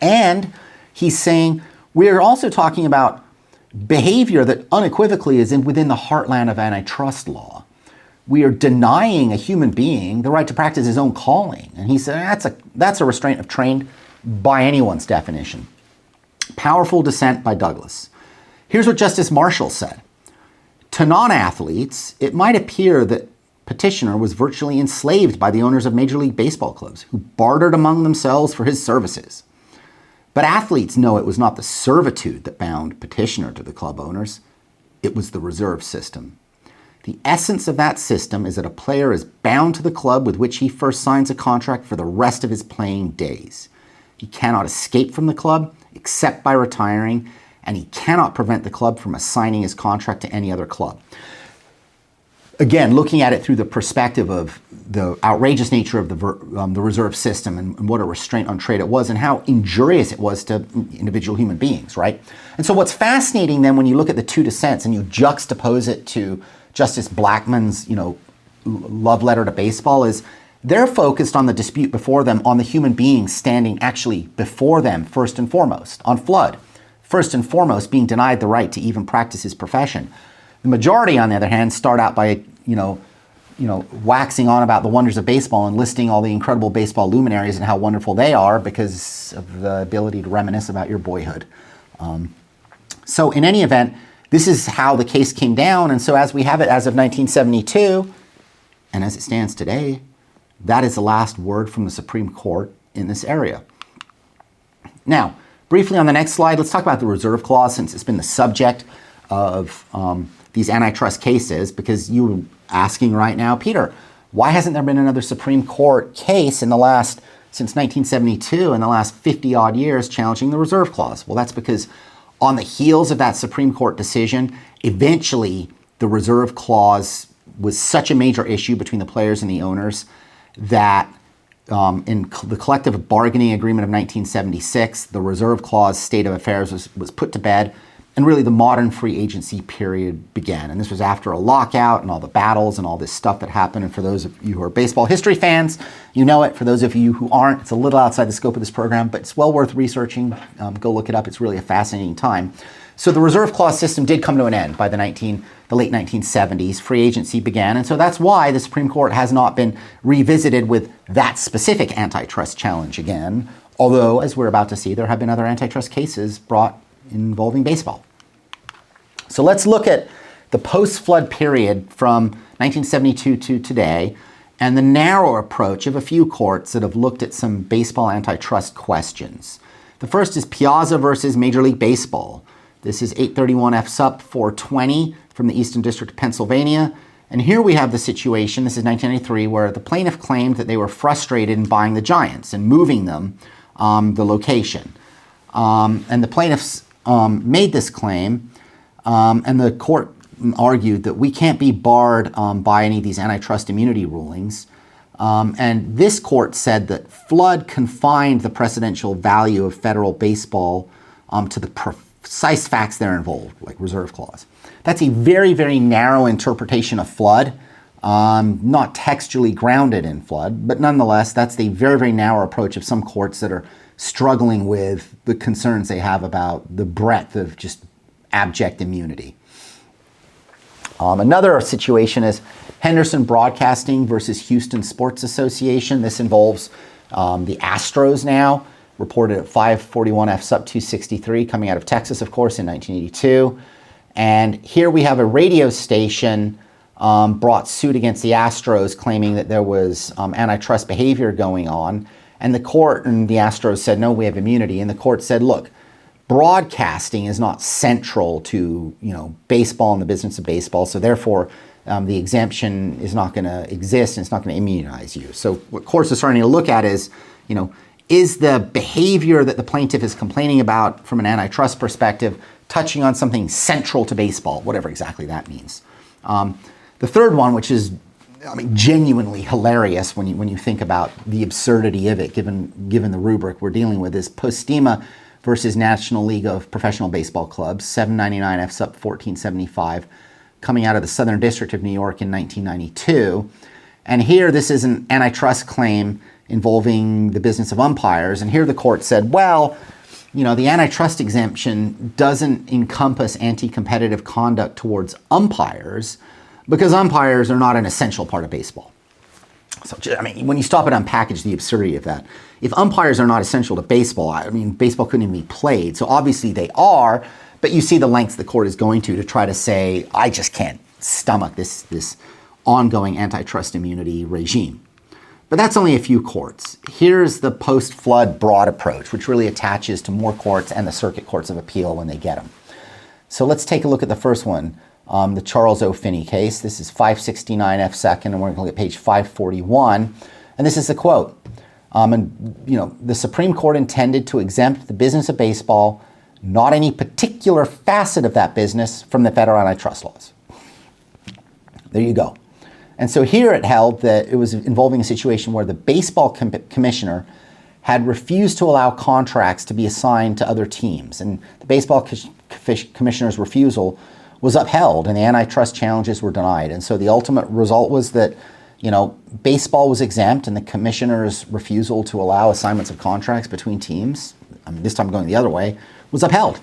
And he's saying we're also talking about behavior that unequivocally is within the heartland of antitrust law. We are denying a human being the right to practice his own calling. And he said that's a restraint of trade by anyone's definition. Powerful dissent by Douglas. Here's what Justice Marshall said. To non-athletes, it might appear that petitioner was virtually enslaved by the owners of Major League Baseball clubs who bartered among themselves for his services. But athletes know it was not the servitude that bound petitioner to the club owners. It was the reserve system. The essence of that system is that a player is bound to the club with which he first signs a contract for the rest of his playing days. He cannot escape from the club except by retiring, and he cannot prevent the club from assigning his contract to any other club. Again, looking at it through the perspective of the outrageous nature of the reserve system and what a restraint on trade it was and how injurious it was to individual human beings, right? And so what's fascinating then when you look at the 2 dissents and you juxtapose it to Justice Blackmun's, love letter to baseball is they're focused on the dispute before them, on the human being standing actually before them first and foremost, on Flood, first and foremost being denied the right to even practice his profession. The majority, on the other hand, start out by, waxing on about the wonders of baseball and listing all the incredible baseball luminaries and how wonderful they are because of the ability to reminisce about your boyhood. So in any event, this is how the case came down. And so as we have it as of 1972, and as it stands today, that is the last word from the Supreme Court in this area. Now, briefly on the next slide, let's talk about the reserve clause since it's been the subject of these antitrust cases, because you're asking right now, Peter, why hasn't there been another Supreme Court case since 1972, in the last 50 odd years, challenging the reserve clause? Well, that's because on the heels of that Supreme Court decision, eventually the reserve clause was such a major issue between the players and the owners that in the collective bargaining agreement of 1976, the reserve clause state of affairs was put to bed, and really the modern free agency period began. And this was after a lockout and all the battles and all this stuff that happened. And for those of you who are baseball history fans, you know it. For those of you who aren't, it's a little outside the scope of this program, but it's well worth researching. Go look it up. It's really a fascinating time. So the reserve clause system did come to an end by the late 1970s. Free agency began. And so that's why the Supreme Court has not been revisited with that specific antitrust challenge again. Although, as we're about to see, there have been other antitrust cases brought involving baseball. So let's look at the post-flood period from 1972 to today and the narrow approach of a few courts that have looked at some baseball antitrust questions. The first is Piazza versus Major League Baseball. This is 831 F Sup 420 from the Eastern District of Pennsylvania. And here we have the situation, this is 1993, where the plaintiff claimed that they were frustrated in buying the Giants and moving them the location. And the plaintiffs made this claim, and the court argued that we can't be barred by any of these antitrust immunity rulings. And this court said that Flood confined the precedential value of federal baseball to the precise facts that are involved, like reserve clause. That's a very, very narrow interpretation of Flood, not textually grounded in Flood, but nonetheless, that's the very, very narrow approach of some courts that are struggling with the concerns they have about the breadth of just abject immunity. Another situation is Henderson Broadcasting versus Houston Sports Association. This involves the Astros now, reported at 541 F sub 263, coming out of Texas, of course, in 1982. And here we have a radio station brought suit against the Astros, claiming that there was antitrust behavior going on. And the court and the Astros said, no, we have immunity. And the court said, look, broadcasting is not central to, baseball and the business of baseball. So therefore, the exemption is not going to exist and it's not going to immunize you. So what courts are starting to look at is, is the behavior that the plaintiff is complaining about from an antitrust perspective touching on something central to baseball, whatever exactly that means. The third one, which is genuinely hilarious when you think about the absurdity of it, given the rubric we're dealing with, is Postema versus National League of Professional Baseball Clubs, 799 F sub 1475, coming out of the Southern District of New York in 1992. And here, this is an antitrust claim involving the business of umpires. And here the court said, well, the antitrust exemption doesn't encompass anti-competitive conduct towards umpires because umpires are not an essential part of baseball. So, when you stop and unpackage the absurdity of that, if umpires are not essential to baseball, baseball couldn't even be played. So obviously they are, but you see the lengths the court is going to try to say, I just can't stomach this ongoing antitrust immunity regime. But that's only a few courts. Here's the post-Flood broad approach, which really attaches to more courts and the circuit courts of appeal when they get them. So let's take a look at the first one, the Charles O. Finney case. This is 569 F second, and we're going to look at page 541. And this is the quote. The Supreme Court intended to exempt the business of baseball, not any particular facet of that business, from the federal antitrust laws. There you go. And so here it held that it was involving a situation where the baseball commissioner had refused to allow contracts to be assigned to other teams. And the baseball commissioner's refusal was upheld and the antitrust challenges were denied. And so the ultimate result was that, baseball was exempt and the commissioner's refusal to allow assignments of contracts between teams, this time going the other way, was upheld.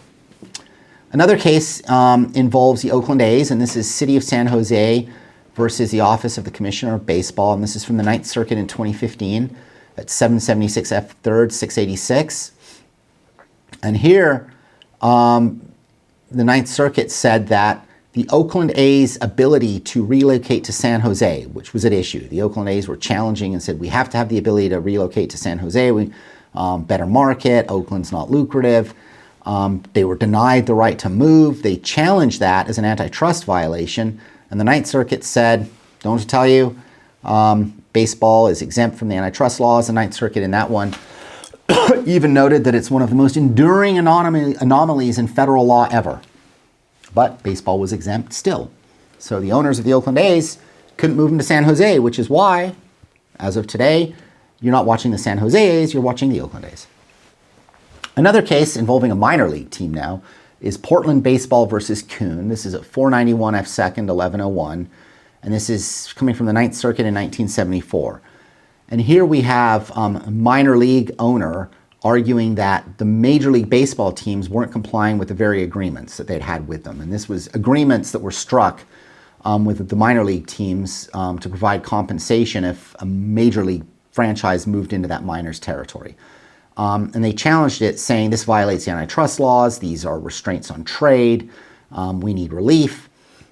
Another case involves the Oakland A's, and this is City of San Jose versus the Office of the Commissioner of Baseball, and this is from the Ninth Circuit in 2015 at 776 F 3rd 686. And here, the Ninth Circuit said that the Oakland A's ability to relocate to San Jose, which was at issue. The Oakland A's were challenging and said, we have to have the ability to relocate to San Jose. We better market, Oakland's not lucrative. They were denied the right to move. They challenged that as an antitrust violation. And the Ninth Circuit said, don't tell you, baseball is exempt from the antitrust laws. The Ninth Circuit in that one even noted that it's one of the most enduring anomalies in federal law ever. But baseball was exempt still. So the owners of the Oakland A's couldn't move them to San Jose, which is why, as of today, you're not watching the San Jose A's, you're watching the Oakland A's. Another case involving a minor league team now is Portland Baseball versus Kuhn. This is at 491 F 2nd 1101, and this is coming from the Ninth Circuit in 1974. And here we have a minor league owner arguing that the Major League Baseball teams weren't complying with the very agreements that they'd had with them. And this was agreements that were struck with the minor league teams to provide compensation if a Major League franchise moved into that minor's territory. And they challenged it, saying this violates the antitrust laws, these are restraints on trade, we need relief.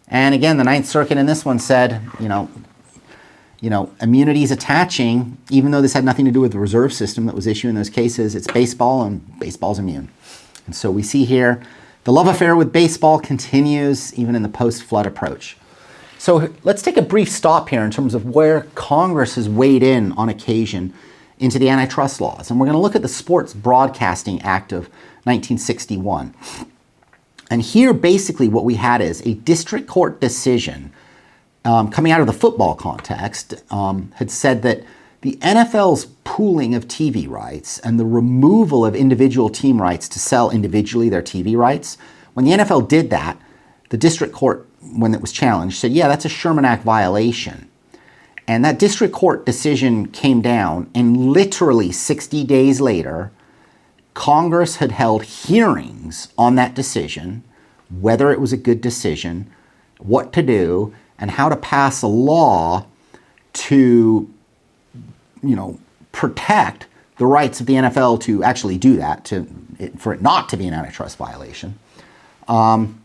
And again, the Ninth Circuit in this one said, immunity is attaching, even though this had nothing to do with the reserve system that was issuing those cases, it's baseball and baseball's immune. And so we see here, the love affair with baseball continues even in the post-Flood approach. So let's take a brief stop here in terms of where Congress has weighed in on occasion into the antitrust laws. And we're going to look at the Sports Broadcasting Act of 1961. And here, basically, what we had is a district court decision coming out of the football context had said that the NFL's pooling of TV rights and the removal of individual team rights to sell individually their TV rights, when the NFL did that, the district court, when it was challenged, said, yeah, that's a Sherman Act violation. And that district court decision came down, and literally 60 days later, Congress had held hearings on that decision, whether it was a good decision, what to do, and how to pass a law to, protect the rights of the NFL to actually do that, for it not to be an antitrust violation. And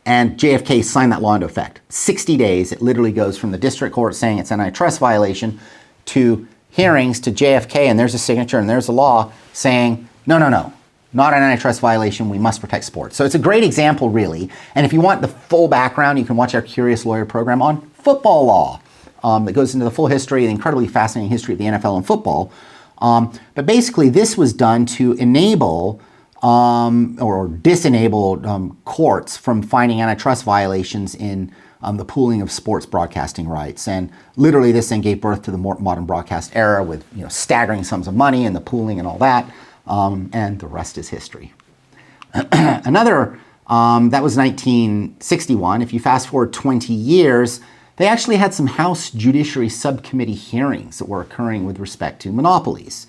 JFK signed that law into effect. 60 days, it literally goes from the district court saying it's an antitrust violation to hearings to JFK, and there's a signature and there's a law saying, no, not an antitrust violation, we must protect sports. So it's a great example, really. And if you want the full background, you can watch our Curious Lawyer program on football law that goes into the full history, the incredibly fascinating history of the NFL and football. But basically, this was done to enable or disenable courts from finding antitrust violations in the pooling of sports broadcasting rights. And literally this then gave birth to the modern broadcast era with staggering sums of money and the pooling and all that. And the rest is history. Another, that was 1961. If you fast forward 20 years, they actually had some House Judiciary Subcommittee hearings that were occurring with respect to monopolies.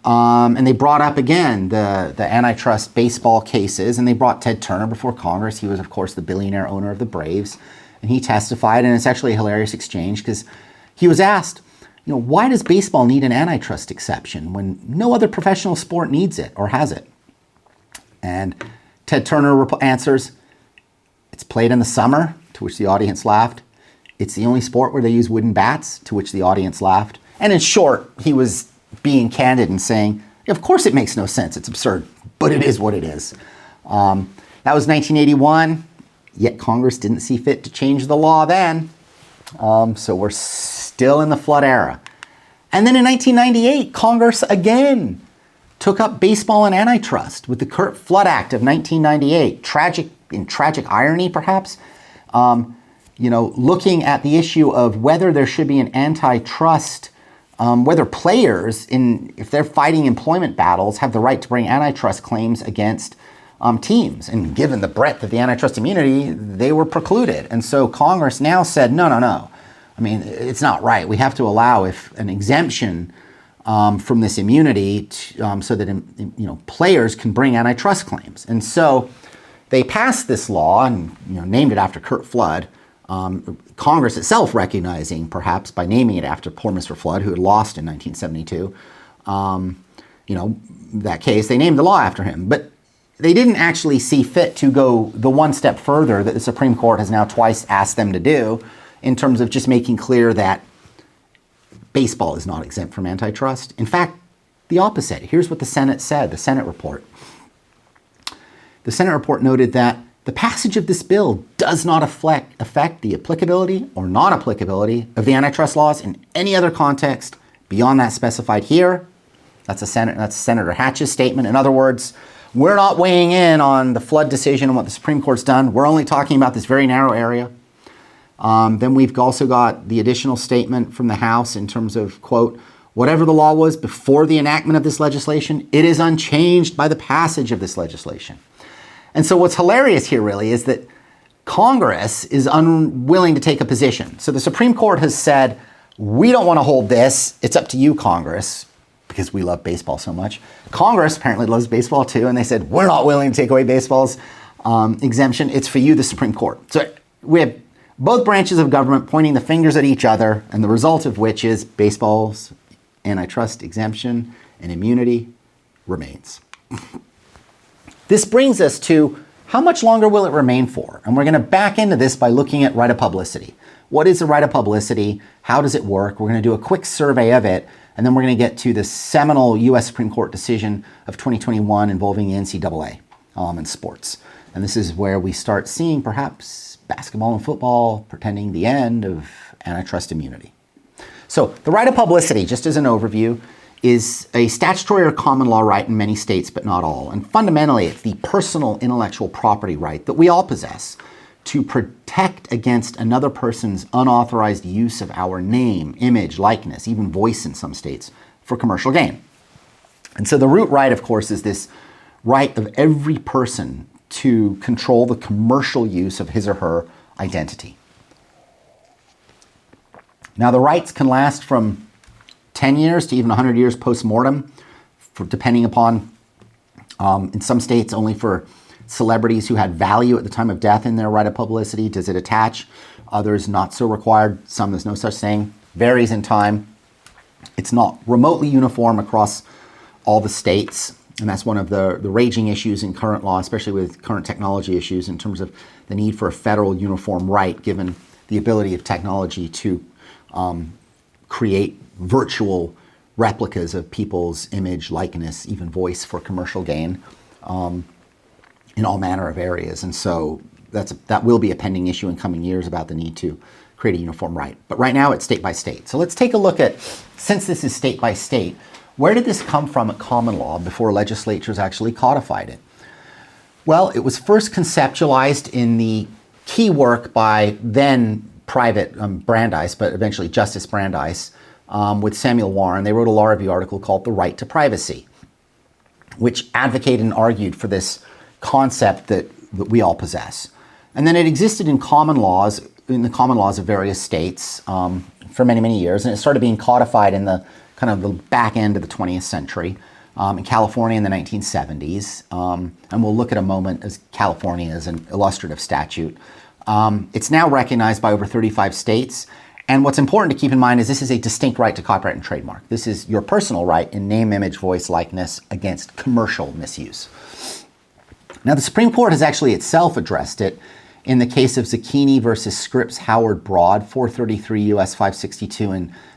And they brought up again the antitrust baseball cases, and they brought Ted Turner before Congress. He was, of course, the billionaire owner of the Braves, and he testified. And it's actually a hilarious exchange because he was asked, why does baseball need an antitrust exception when no other professional sport needs it or has it? And Ted Turner answers, it's played in the summer, to which the audience laughed. It's the only sport where they use wooden bats, to which the audience laughed. And in short, he was being candid and saying, of course it makes no sense, it's absurd, but it is what it is. That was 1981, yet Congress didn't see fit to change the law then. So we're still in the flood era. And then in 1998, Congress again took up baseball and antitrust with the Curt Flood Act of 1998. Tragic irony, perhaps. Looking at the issue of whether there should be an antitrust, whether players, if they're fighting employment battles, have the right to bring antitrust claims against teams. And given the breadth of the antitrust immunity, they were precluded. And so Congress now said, no. I mean, it's not right. We have to allow an exemption from this immunity so that players can bring antitrust claims. And so they passed this law and named it after Curt Flood. Congress itself recognizing, perhaps by naming it after poor Mr. Flood, who had lost in 1972, that case, they named the law after him. But they didn't actually see fit to go the one step further that the Supreme Court has now twice asked them to do in terms of just making clear that baseball is not exempt from antitrust. In fact, the opposite. Here's what the Senate said, the Senate report. The Senate report noted that the passage of this bill does not affect the applicability or non-applicability of the antitrust laws in any other context beyond that specified here. That's Senator Hatch's statement. In other words, we're not weighing in on the Flood decision and what the Supreme Court's done. We're only talking about this very narrow area. Then we've also got the additional statement from the House in terms of, quote, whatever the law was before the enactment of this legislation, it is unchanged by the passage of this legislation. And so what's hilarious here really is that Congress is unwilling to take a position. So the Supreme Court has said, we don't want to hold this. It's up to you, Congress, because we love baseball so much. Congress apparently loves baseball too, and they said, we're not willing to take away baseball's exemption. It's for you, the Supreme Court. So we have both branches of government pointing the fingers at each other, and the result of which is baseball's antitrust exemption and immunity remains. This brings us to how much longer will it remain for? And we're going to back into this by looking at right of publicity. What is the right of publicity? How does it work? We're going to do a quick survey of it, and then we're going to get to the seminal U.S. Supreme Court decision of 2021 involving the NCAA and sports. And this is where we start seeing perhaps basketball and football pretending the end of antitrust immunity. So the right of publicity, just as an overview, is a statutory or common law right in many states, but not all. And fundamentally, it's the personal intellectual property right that we all possess to protect against another person's unauthorized use of our name, image, likeness, even voice in some states, for commercial gain. And so the root right, of course, is this right of every person to control the commercial use of his or her identity. Now, the rights can last from 10 years to even 100 years post-mortem, depending upon, in some states, only for celebrities who had value at the time of death in their right of publicity. Does it attach? Others not so required. Some there's no such thing. Varies in time. It's not remotely uniform across all the states. And that's one of the raging issues in current law, especially with current technology issues, in terms of the need for a federal uniform right, given the ability of technology to create virtual replicas of people's image, likeness, even voice for commercial gain in all manner of areas. And so that will be a pending issue in coming years about the need to create a uniform right. But right now it's state by state. So let's take a look at, since this is state by state, where did this come from at common law before legislatures actually codified it? Well, it was first conceptualized in the key work by then private Brandeis, but eventually Justice Brandeis, with Samuel Warren. They wrote a law review article called The Right to Privacy, which advocated and argued for this concept that we all possess. And then it existed in the common laws of various states for many, many years, and it started being codified in the kind of the back end of the 20th century, in California in the 1970s. And we'll look at a moment as California as an illustrative statute. It's now recognized by over 35 states. And what's important to keep in mind is this is a distinct right to copyright and trademark. This is your personal right in name, image, voice, likeness against commercial misuse. Now, the Supreme Court has actually itself addressed it in the case of Zucchini versus Scripps Howard Broad, 433 U.S. 562 in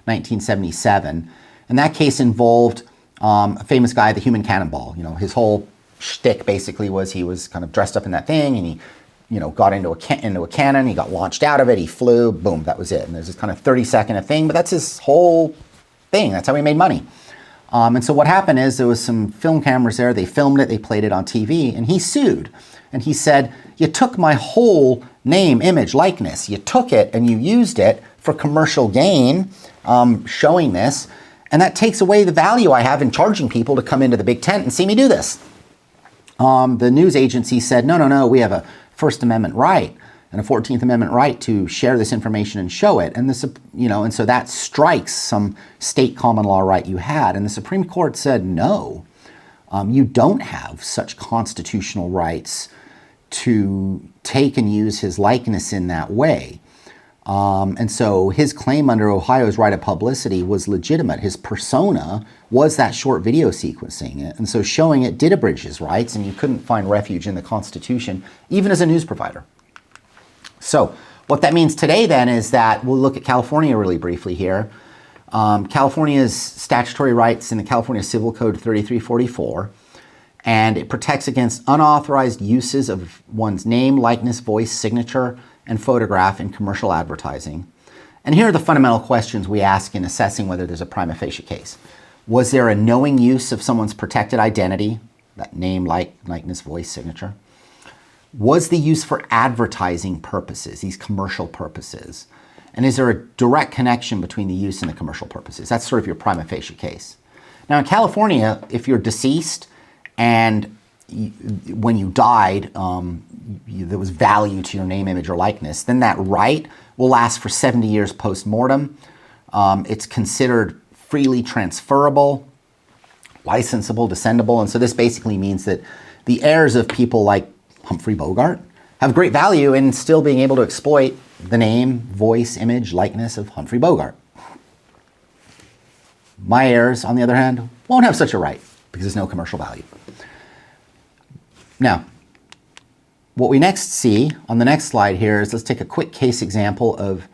1977. And that case involved a famous guy, the human cannonball. You know, his whole shtick basically was he was kind of dressed up in that thing, and he got into a cannon, he got launched out of it, he flew, boom, that was it. And there's this kind of 30-second thing, but that's his whole thing. That's how he made money. And so what happened is there was some film cameras there, they filmed it, they played it on TV, and he sued. And he said, you took my whole name, image, likeness, you took it and you used it for commercial gain, showing this, and that takes away the value I have in charging people to come into the big tent and see me do this. The news agency said, no, we have a First Amendment right and a 14th Amendment right to share this information and show it. And and so that strikes some state common law right you had. And the Supreme Court said, no, you don't have such constitutional rights to take and use his likeness in that way. And so his claim under Ohio's right of publicity was legitimate. His persona was that short video sequencing. And so showing it did abridge his rights, and you couldn't find refuge in the Constitution, even as a news provider. So what that means today then is that we'll look at California really briefly here. California's statutory rights in the California Civil Code 3344, and it protects against unauthorized uses of one's name, likeness, voice, signature, and photograph in commercial advertising. And here are the fundamental questions we ask in assessing whether there's a prima facie case. Was there a knowing use of someone's protected identity, that name, likeness, voice, signature? Was the use for advertising purposes, these commercial purposes? And is there a direct connection between the use and the commercial purposes? That's sort of your prima facie case. Now in California, if you're deceased and when you died, there was value to your name, image, or likeness, then that right will last for 70 years post-mortem. It's considered freely transferable, licensable, descendable, and so this basically means that the heirs of people like Humphrey Bogart have great value in still being able to exploit the name, voice, image, likeness of Humphrey Bogart. My heirs, on the other hand, won't have such a right because there's no commercial value. Now, what we next see on the next slide here is let's take a quick case example of,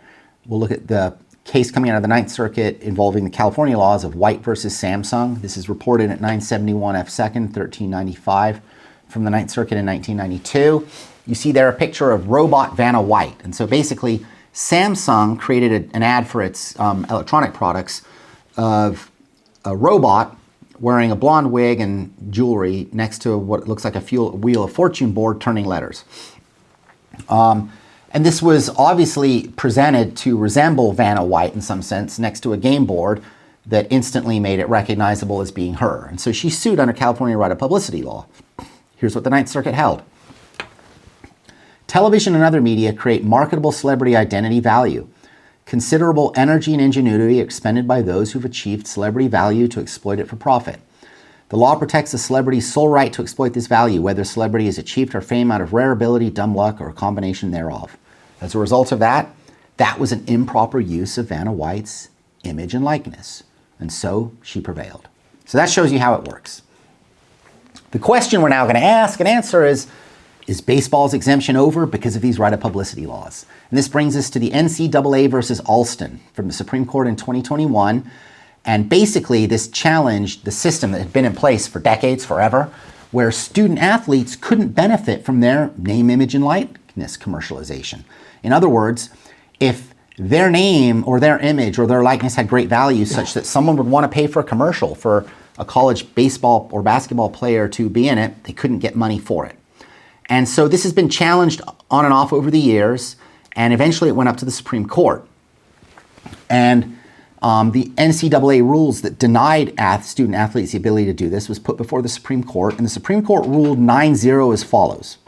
we'll look at the case coming out of the Ninth Circuit involving the California laws of White versus Samsung. This is reported at 971 F. 2nd, 1395 from the Ninth Circuit in 1992. You see there a picture of robot Vanna White. And so basically, Samsung created an ad for its electronic products of a robot wearing a blonde wig and jewelry next to what looks like a Wheel of Fortune board turning letters. And this was obviously presented to resemble Vanna White in some sense next to a game board that instantly made it recognizable as being her. And so she sued under California right of publicity law. Here's what the Ninth Circuit held. Television and other media create marketable celebrity identity value. Considerable energy and ingenuity are expended by those who've achieved celebrity value to exploit it for profit. The law protects the celebrity's sole right to exploit this value, whether celebrity has achieved her fame out of rare ability, dumb luck, or a combination thereof. As a result of that, that was an improper use of Vanna White's image and likeness. And so she prevailed. So that shows you how it works. The question we're now going to ask and answer is baseball's exemption over because of these right of publicity laws? And this brings us to the NCAA versus Alston from the Supreme Court in 2021. And basically, this challenged the system that had been in place for decades, forever, where student athletes couldn't benefit from their name, image, and likeness commercialization. In other words, if their name or their image or their likeness had great value such that someone would want to pay for a commercial for a college baseball or basketball player to be in it, they couldn't get money for it. And so this has been challenged on and off over the years, and eventually it went up to the Supreme Court. And the NCAA rules that denied student athletes the ability to do this was put before the Supreme Court, and the Supreme Court ruled 9-0 as follows.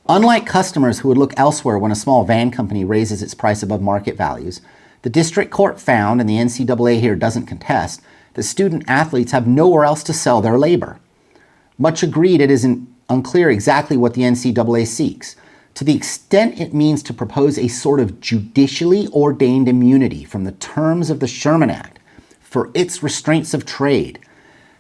Unlike customers who would look elsewhere when a small van company raises its price above market values, the district court found, and the NCAA here doesn't contest, that student athletes have nowhere else to sell their labor. Much agreed it is unclear exactly what the NCAA seeks. To the extent it means to propose a sort of judicially ordained immunity from the terms of the Sherman Act for its restraints of trade,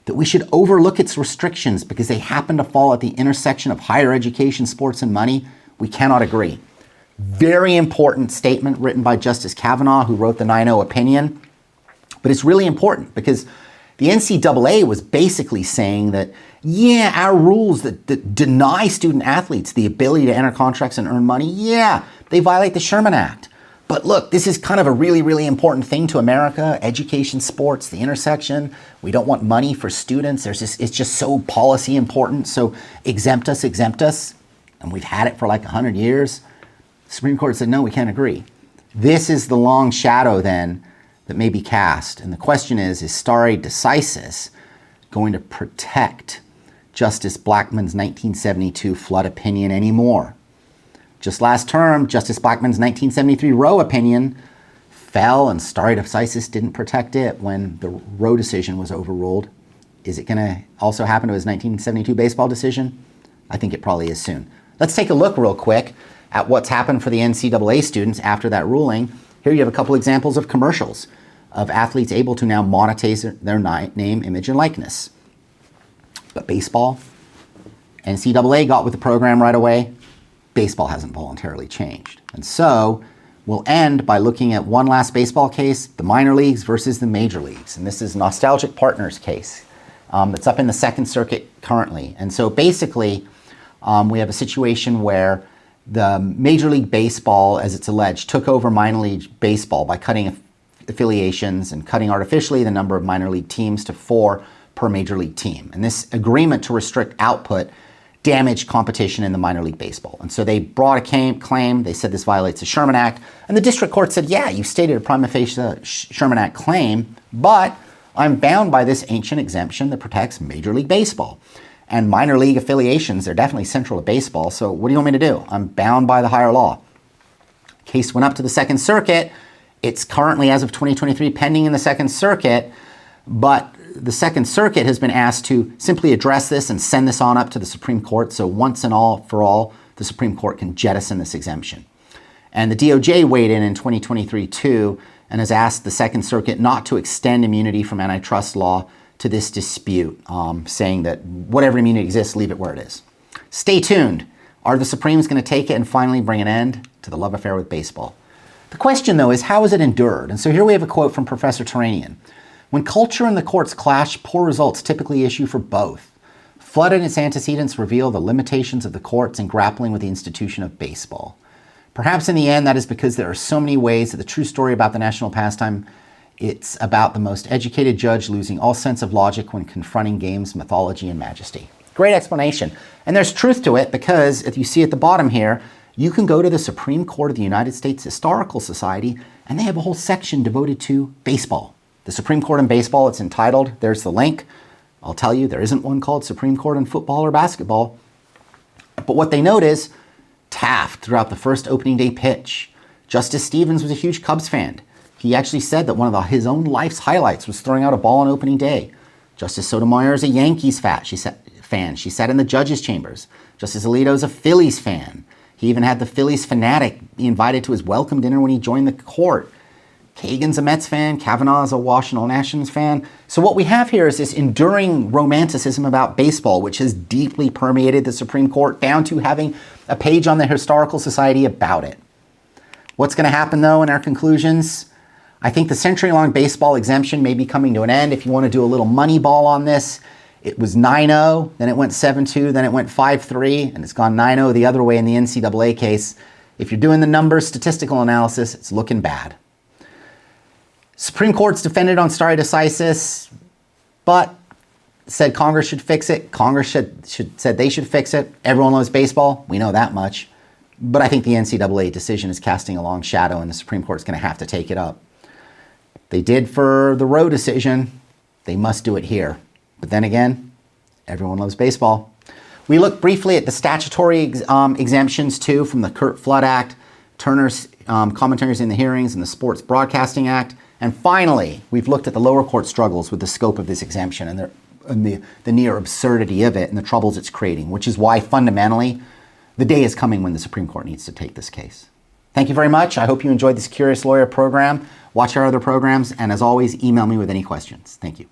that we should overlook its restrictions because they happen to fall at the intersection of higher education, sports, and money, we cannot agree. Very important statement written by Justice Kavanaugh, who wrote the 9-0 opinion. But it's really important because the NCAA was basically saying that, yeah, our rules that deny student athletes the ability to enter contracts and earn money, yeah, they violate the Sherman Act. But look, this is kind of a really, really important thing to America. Education, sports, the intersection. We don't want money for students. It's just so policy important. So exempt us. And we've had it for like 100 years. The Supreme Court said, no, we can't agree. This is the long shadow then that may be cast. And the question is stare decisis going to protect Justice Blackmun's 1972 flood opinion anymore? Just last term, Justice Blackmun's 1973 Roe opinion fell, and stare decisis didn't protect it when the Roe decision was overruled. Is it going to also happen to his 1972 baseball decision? I think it probably is soon. Let's take a look real quick at what's happened for the NCAA students after that ruling. Here you have a couple examples of commercials of athletes able to now monetize their name, image, and likeness. But baseball, NCAA got with the program right away. Baseball hasn't voluntarily changed. And so we'll end by looking at one last baseball case, the minor leagues versus the major leagues. And this is Nostalgic Partners case that's up in the Second Circuit currently. And so basically we have a situation where the Major League Baseball, as it's alleged, took over minor league baseball by cutting affiliations and cutting artificially the number of minor league teams to 4 per major league team. And this agreement to restrict output damaged competition in the minor league baseball. And so they brought a claim. They said this violates the Sherman Act. And the district court said, yeah, you stated a prima facie Sherman Act claim, but I'm bound by this ancient exemption that protects Major League Baseball. And minor league affiliations, they're definitely central to baseball. So what do you want me to do? I'm bound by the higher law. Case went up to the Second Circuit. It's currently, as of 2023, pending in the Second Circuit. But the Second Circuit has been asked to simply address this and send this on up to the Supreme Court. So once and all for all, the Supreme Court can jettison this exemption. And the DOJ weighed in 2023 too, and has asked the Second Circuit not to extend immunity from antitrust law to this dispute, saying that whatever immunity exists, leave it where it is. Stay tuned. Are the Supremes going to take it and finally bring an end to the love affair with baseball? The question, though, is how has it endured? And so here we have a quote from Professor Turanian. When culture and the courts clash, poor results typically issue for both. Flood and its antecedents reveal the limitations of the courts in grappling with the institution of baseball. Perhaps in the end, that is because there are so many ways that the true story about the national pastime It's about the most educated judge losing all sense of logic when confronting game's mythology and majesty. Great explanation. And there's truth to it because, if you see at the bottom here, you can go to the Supreme Court of the United States Historical Society and they have a whole section devoted to baseball. The Supreme Court in baseball, it's entitled, there's the link. I'll tell you, there isn't one called Supreme Court in football or basketball. But what they note is Taft throughout the first opening day pitch. Justice Stevens was a huge Cubs fan. He actually said that one of his own life's highlights was throwing out a ball on opening day. Justice Sotomayor is a Yankees fan. She sat in the judges' chambers. Justice Alito is a Phillies fan. He even had the Phillies fanatic be invited to his welcome dinner when he joined the court. Kagan's a Mets fan. Kavanaugh is a Washington Nationals fan. So what we have here is this enduring romanticism about baseball, which has deeply permeated the Supreme Court down to having a page on the Historical Society about it. What's going to happen, though, in our conclusions? I think the century-long baseball exemption may be coming to an end. If you want to do a little money ball on this, it was 9-0, then it went 7-2, then it went 5-3, and it's gone 9-0 the other way in the NCAA case. If you're doing the numbers, statistical analysis, it's looking bad. Supreme Court's defended on stare decisis, but said Congress should fix it. Congress said they should fix it. Everyone loves baseball. We know that much. But I think the NCAA decision is casting a long shadow, and the Supreme Court's going to have to take it up. They did for the Roe decision. They must do it here. But then again, everyone loves baseball. We looked briefly at the statutory exemptions, too, from the Curt Flood Act, Turner's commentaries in the hearings, and the Sports Broadcasting Act. And finally, we've looked at the lower court struggles with the scope of this exemption and the near absurdity of it and the troubles it's creating, which is why, fundamentally, the day is coming when the Supreme Court needs to take this case. Thank you very much. I hope you enjoyed this Curious Lawyer program. Watch our other programs, and as always, email me with any questions. Thank you.